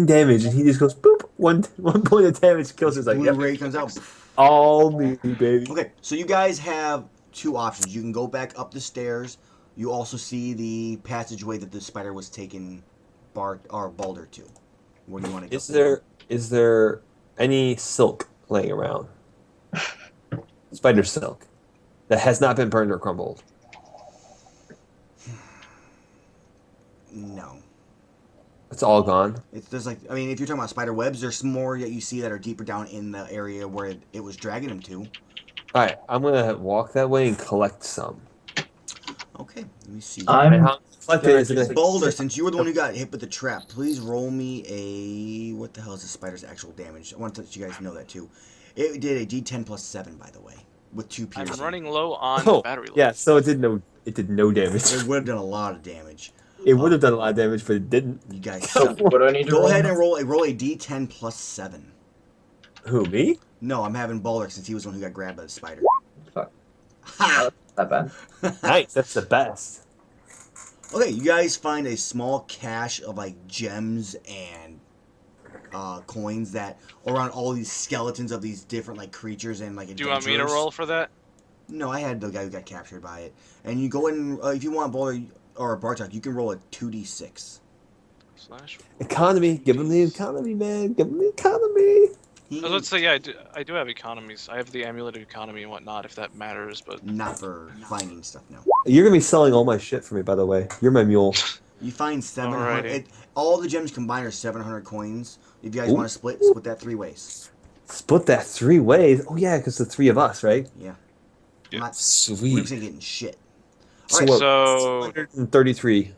damage, and he just goes boop. One point of damage kills us. Like,
Blue
yep,
ray comes out.
all me, baby.
Okay, so you guys have 2 options. You can go back up the stairs. You also see the passageway that the spider was taking Balder to. Where do you want to go?
Is there any silk laying around? Spider silk that has not been burned or crumbled.
No.
It's all gone.
There's like, I mean, if you're talking about spider webs, there's more that you see that are deeper down in the area where it was dragging him to.
All right, I'm gonna walk that way and collect some.
Okay, let me see.
And
I'm
how collect it is gonna
Balder, since you were the one who got hit with the trap, please roll me a... What the hell is the spider's actual damage? I want to let you guys know that, too. It did a D10 plus 7, by the way, with 2
I'm
piercing.
running low on
Oh,
battery life.
yeah. So it did no damage.
It would have done a lot of damage.
It would have done a lot of damage, but it didn't.
You guys
so
suck.
what do I need to
Go
roll?
ahead and roll a D10 plus 7.
Who, me?
No, I'm having Balder since he was the one who got grabbed by the spider.
Fuck.
Ha!
Not bad.
Nice. That's the best.
Okay, you guys find a small cache of like gems and coins that around all these skeletons of these different like creatures and like
Do you want me to
adventurers.
roll for that?
No, I had the guy who got captured by it. And you go in, if you want Balder or Bartok, you can roll a 2d6.
Slash.
Economy. Give him the economy, man. Give him the economy.
I was about to say, yeah, I do have economies. I have the amulet of economy and whatnot, if that matters, but...
Not for finding stuff, no.
You're gonna be selling all my shit for me, by the way. You're my mule.
You find 700.
Alrighty.
All the gems combined are 700 coins. If you guys
Ooh.
want to split that 3 ways.
Split that 3 ways. Oh yeah, because the 3 of us, right?
Yeah.
Yeah.
I'm not, we're
Sweet.
just getting shit.
So
Alright,
what?
So...
133.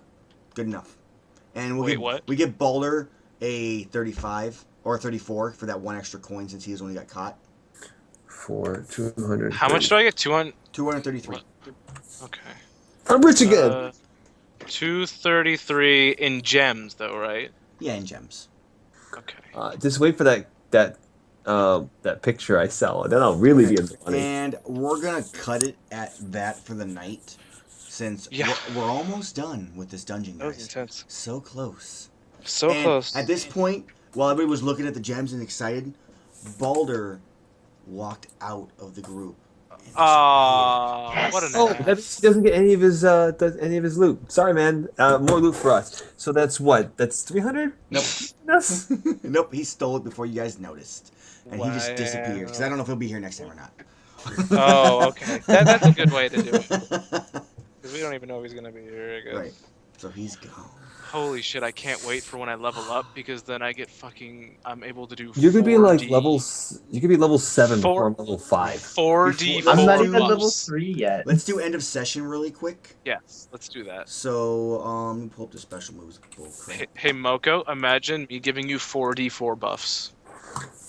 good enough. And
Wait, what?
we give Balder a 35 or a 34 for that 1 extra coin since he was the one who got caught.
For 200.
How much do I get? 200?
233.
Okay.
I'm rich again.
233 in gems, though, right?
Yeah, and gems.
Okay.
Just wait for that picture I sell, and then I'll really be in the money.
And we're gonna cut it at that for the night, since
Yeah.
we're almost done with this dungeon,
That was
guys.
intense.
So close.
So
And
close.
At this point, while everybody was looking at the gems and excited, Balder walked out of the group.
What an
Oh,
ass.
that means he doesn't get any of his loot. Sorry, man. More loot for us. So that's what? That's 300.
Nope.
That's
Nope, he stole it before you guys noticed. And he just disappeared. Because I don't know if he'll be here next time or not.
Oh, okay. That's a good way to do it. Because we don't even know if he's going to be here, I guess.
Right. So he's gone.
Holy shit, I can't wait for when I level up, because then I get I'm able to do
you're gonna be like
4D.
You could be level 7
Four-
before I'm level 5.
4D
Before-
I'm not
Four
even level
buffs.
3 yet.
Let's do end of session really quick.
Yes, let's do that.
So, let me pull up the special moves. Bull crap.
Hey, Moko, imagine me giving you 4D4 buffs.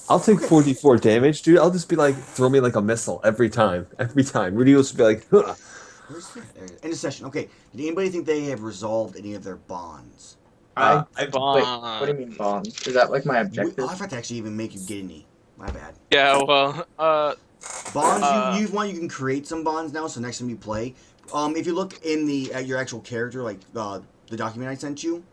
I'll take 44 damage, dude. I'll just be like, throw me like a missile every time. Every time. Rudy will just be like, huh.
Where's that? There it is. End of session. Okay. Did anybody think they have resolved any of their bonds?
Uh,
Wait,
Bond.
what do you mean bonds? Is that like my objective?
I forgot to actually even make you get any. My bad.
Yeah, well,
Bonds, you can create some bonds now, so next time you play, if you look in at your actual character, like the document I sent you,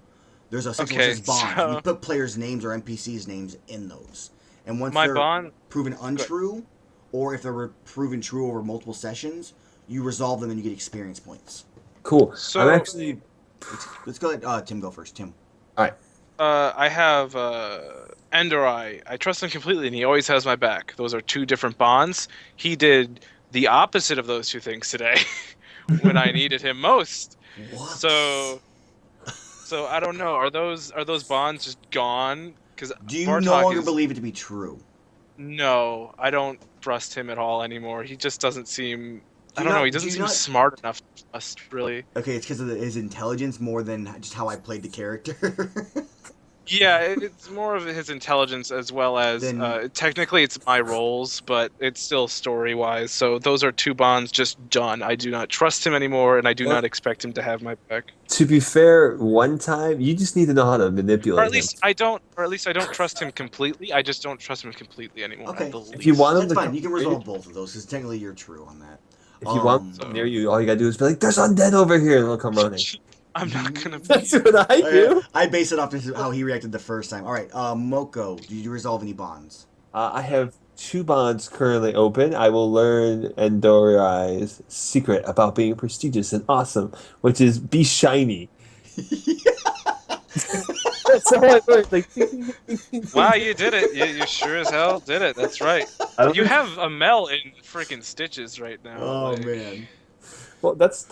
there's a section where it says bonds.
so-
You put players' names or NPCs' names in those. And once
my
they're
bond.
proven untrue, or if they're proven true over multiple sessions, you resolve them and you get experience points.
Cool.
So-
I'm actually.
Let's go let Tim go first. Tim.
I have Ender Eye. I trust him completely, and he always has my back. Those are 2 different bonds. He did the opposite of those 2 things today, when I needed him most.
What?
So I don't know. Are those bonds just gone? Because
Do you no longer believe it to be true?
No, I don't trust him at all anymore. He just doesn't seem. I
Do
don't
not-
know. He
do
doesn't seem
not-
smart enough to trust, really.
Okay, it's because of his intelligence more than just how I played the character.
Yeah, it's more of his intelligence as well as
Then-
technically it's my roles, but it's still story wise. So those are two bonds just done. I do not trust him anymore, and I do
Well,
not expect him to have my back.
to be fair, one time you just need to know how to
Or
manipulate
at
him.
least I don't. Or at least I don't trust him completely. I just don't trust him completely anymore.
Okay.
At the
If you
least.
want him
That's
to
fine.
come
You can
near you,
resolve both of those because technically you're true on that.
if you want him to
So-
come near you, all you gotta do is be like, "There's undead over here," and they'll come running.
I'm not gonna.
That's what I do.
I base it off of how he reacted the first time. All right, Moko, did you resolve any bonds?
I have two bonds currently open. I will learn Endorai's secret about being prestigious and awesome, which is be shiny. That's all I learned. Like, ding, ding, ding, ding, ding.
Wow, you did it. You sure as hell did it. That's right.
I don't
You
think-
have Amell in freaking stitches right now.
Oh
like-
man!
Well, that's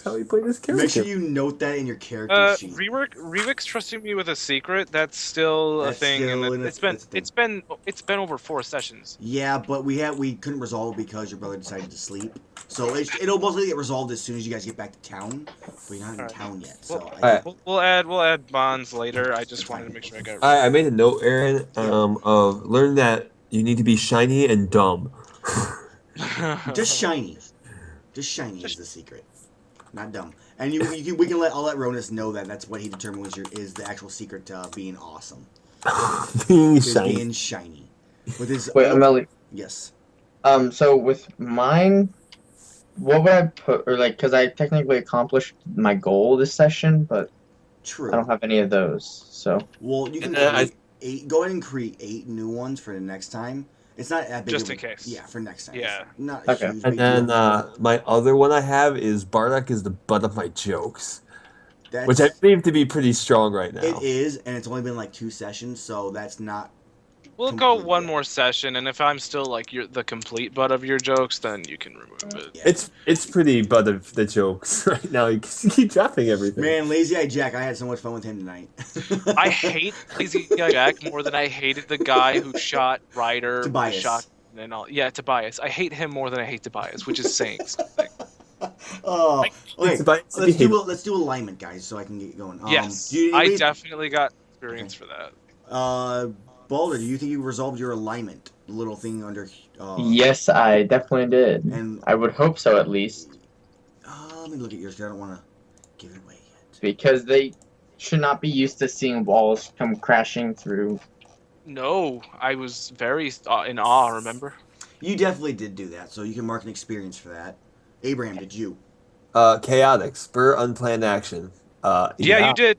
how he played his character.
Make sure you note that in your character sheet.
Rework's trusting me with a secret. That's still
That's
a thing,
still
and
in a-
it's been
that's a thing.
it's been over 4 sessions.
Yeah, but we couldn't resolve it because your brother decided to sleep. So it'll mostly get resolved as soon as you guys get back to town. But you're not in
Alright.
town yet, so
Well,
I
Alright.
We'll add bonds later. I just wanted to make sure I got it.
I made a note, Aaron, of learn that you need to be shiny and dumb.
right.
just shiny. Just shiny is the secret, not dumb. And I'll let Ronus know that that's what he determined is the actual secret to being awesome.
Being
Is
shiny.
being shiny. With his
Wait, Amell.
yes.
So with mine, what would I put, or like, because I technically accomplished my goal this session, but
True.
I don't have any of those. So
Well, you can
I-
create 8. Go ahead and create 8 new ones for the next time. It's not that big.
Just
of a-
in case.
Yeah, for next time.
Yeah.
It's not
Okay.
a huge
And
big
then
deal.
my other one I have is Bardock is the butt of my jokes,
That's,
which I believe to be pretty strong right now.
it is, and it's only been like 2 sessions, so that's not.
We'll go
Completely.
one more session, and if I'm still like the complete butt of your jokes, then you can remove it.
Yeah.
It's pretty butt of the jokes right now. You keep dropping everything.
Man, Lazy Eye Jack, I had so much fun with him tonight.
I hate Lazy Guy Jack more than I hated the guy who shot Ryder. with the
Tobias.
shotgun and all. Yeah, Tobias. I hate him more than I hate Tobias, which is saying something.
Oh, okay.
Tobias
Let's do alignment, guys, so I can get going.
Yes,
do you-
I
anybody-
definitely got experience for that.
Balder, do you think you resolved your alignment? The little thing under.
yes, I definitely did.
And
I would hope so, at least,
let me look at yours. 'Cause I don't want to give it away yet.
because they should not be used to seeing walls come crashing through.
No, I was very in awe. Remember?
You definitely did do that, so you can mark an experience for that. Abraham, did you?
Chaotic, spur unplanned action.
Yeah, you did.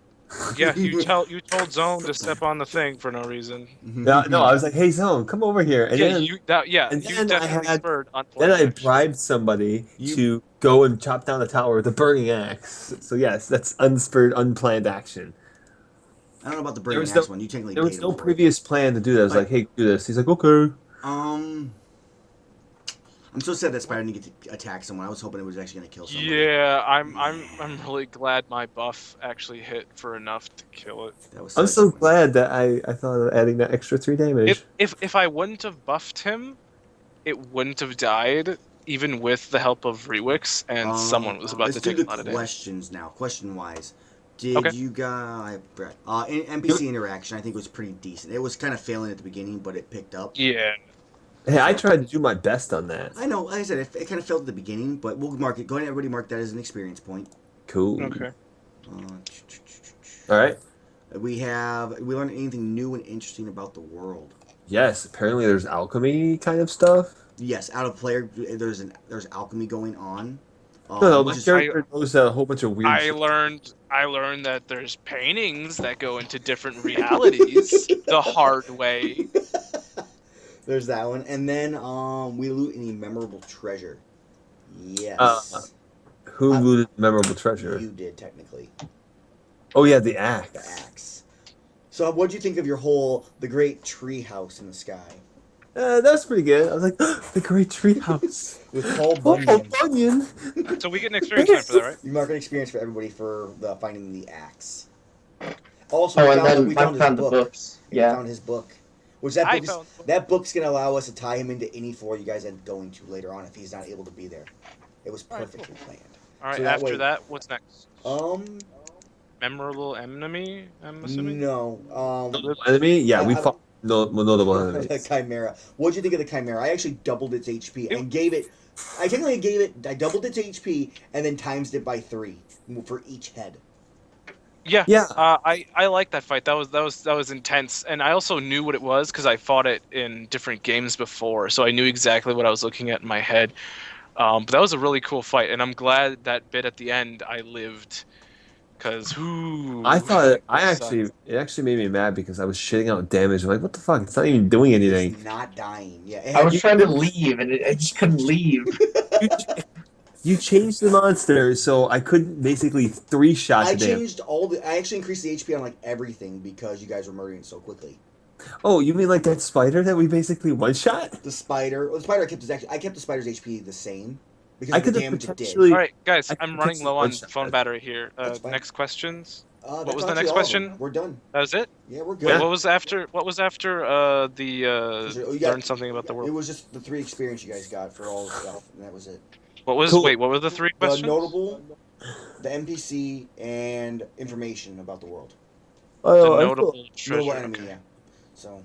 Yeah, you told Zone to step on the thing for no reason.
No, I was like, "Hey, Zone, come over here." And
Yeah,
then,
you
and
definitely
then
spurred
then
unplanned
I
action.
bribed somebody
You-
to go and chop down the tower with a burning axe. So yes, that's unspurred, unplanned action.
I don't know about the
There
burning
was
axe
no-
one. You technically
There was
paid
no
him for it.
previous plan to do that. I was like, "Hey, do this." He's like, "Okay."
I'm so sad that Spider didn't get to attack someone. I was hoping it was actually gonna kill somebody.
Yeah, I'm really glad my buff actually hit for enough to kill it.
That was
I'm so
disappointing.
glad that I thought of adding that extra 3 damage.
If I wouldn't have buffed him, it wouldn't have died, even with the help of Rewix, and someone was about to
Let's do
take a lot
the
of damage.
questions now. Question wise, did
Okay.
you guys NPC interaction? I think was pretty decent. It was kind of failing at the beginning, but it picked up.
Yeah.
Hey, I tried to do my best on that.
I know. Like I said, it kind of failed at the beginning, but we'll mark it. Go ahead, everybody, mark that as an experience point.
Cool.
Okay.
Uh,
All right.
we learned anything new and interesting about the world.
Yes, apparently there's alchemy kind of stuff.
Yes, out of player, there's alchemy going on.
No, my
which is-
character knows a whole bunch of weird
I
shit.
learned that there's paintings that go into different realities the hard way.
There's that one, and then we loot any memorable treasure. Yes,
Who looted memorable treasure?
you did technically.
Oh yeah, the axe.
The axe. So, what'd you think of the great tree house in the sky
That's pretty good. I was like, the great treehouse.
with Paul
Oh,
Bunyan?
Bunyan.
So we get an experience point for that, right?
You mark an experience for everybody for the finding the axe. Also,
Oh,
we
and
found,
then
we
I
found
found
his
the
book.
books.
We
Yeah.
found his book. Which
I
that
found-
book's gonna allow us to tie him into any floor you guys end up going to later on if he's not able to be there. It was
Alright,
perfectly planned.
All right.
So that
After
way-
that, what's next? memorable enemy, I'm assuming.
No.
Enemy? Yeah, we
I-
fought notable
the
enemies.
Chimera. What'd you think of the Chimera? I actually doubled its HP
It-
and gave it. I doubled its HP and then times it by 3 for each head.
Yeah,
Yeah,
I like that fight. That was intense, and I also knew what it was because I fought it in different games before, so I knew exactly what I was looking at in my head. But that was a really cool fight, and I'm glad that bit at the end I lived, because
I thought
that sucked.
it actually made me mad because I was shitting out damage. I'm like, what the fuck? It's not even doing anything.
It's not dying. Yeah,
I was
You
trying to leave and I just couldn't leave.
you, you changed the monster, so I couldn't basically three-shot
I
the damage.
changed all the. I actually increased the HP on like everything because you guys were murdering so quickly.
Oh, you mean like that spider that we basically one-shot?
The spider. Well, the spider I kept the spider's HP the same because
I
of the
could have
damage it did.
potentially.
All right, guys,
I
I'm
could
running low on
one-shot
phone
that.
battery here.
That's fine.
Next questions.
That's
What was the
actually
next
all of them.
question?
We're done.
That was it.
Yeah, we're
Wait,
good.
what was after? What was after the
So you got-
learn something about the
It
world?
was just the 3 experience you guys got for all the stuff, and that was it.
What was?
Cool.
Wait, what were the 3
The
questions?
notable, the NPC, and information about the world.
The
Oh, I
notable
feel-
treasure.
Notable enemy,
Okay.
yeah. So.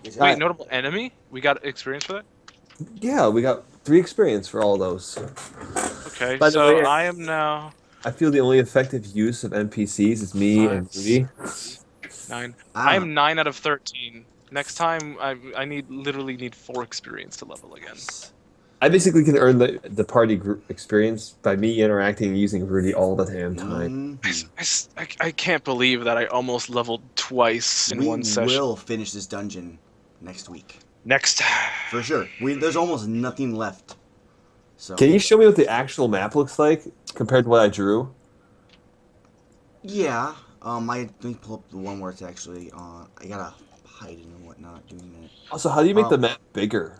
it's-
Wait, notable enemy? We got experience for that?
yeah, we got 3 experience for all those.
Okay,
By the
so
way,
I am now
I feel the only effective use of NPCs is me and
5,
Rudy.
9.
I
I
don't
am 9 out of 13. Next time, I literally need 4 experience to level again.
I basically can earn the party group experience by me interacting and using Rudy all the damn time.
Mhm.
I can't believe that I almost leveled twice in
We
one session.
will finish this dungeon next week.
Next.
For sure. There's almost nothing left. So
Can you show me what the actual map looks like compared to what I drew?
Yeah. I let me pull up the one where it's actually I gotta hide it and whatnot doing it.
Also, how do you make the map bigger?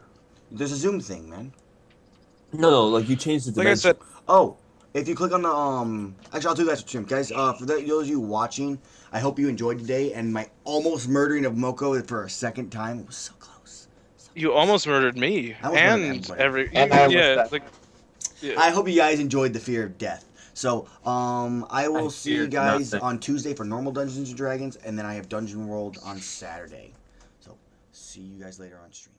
There's a zoom thing, man.
No, like you changed the
Like I
dimension.
said,
Oh, if you click on the actually I'll do that stream, guys. For those of you watching, I hope you enjoyed today and my almost murdering of Moko for a second time. It was so close.
you almost murdered me
I almost murdered
and
everybody.
And I almost
yeah,
died.
like yeah.
I hope you guys enjoyed the fear of death. So, I will
I
see you
feared
guys
nothing.
on Tuesday for normal Dungeons and Dragons, and then I have Dungeon World on Saturday. So, see you guys later on stream.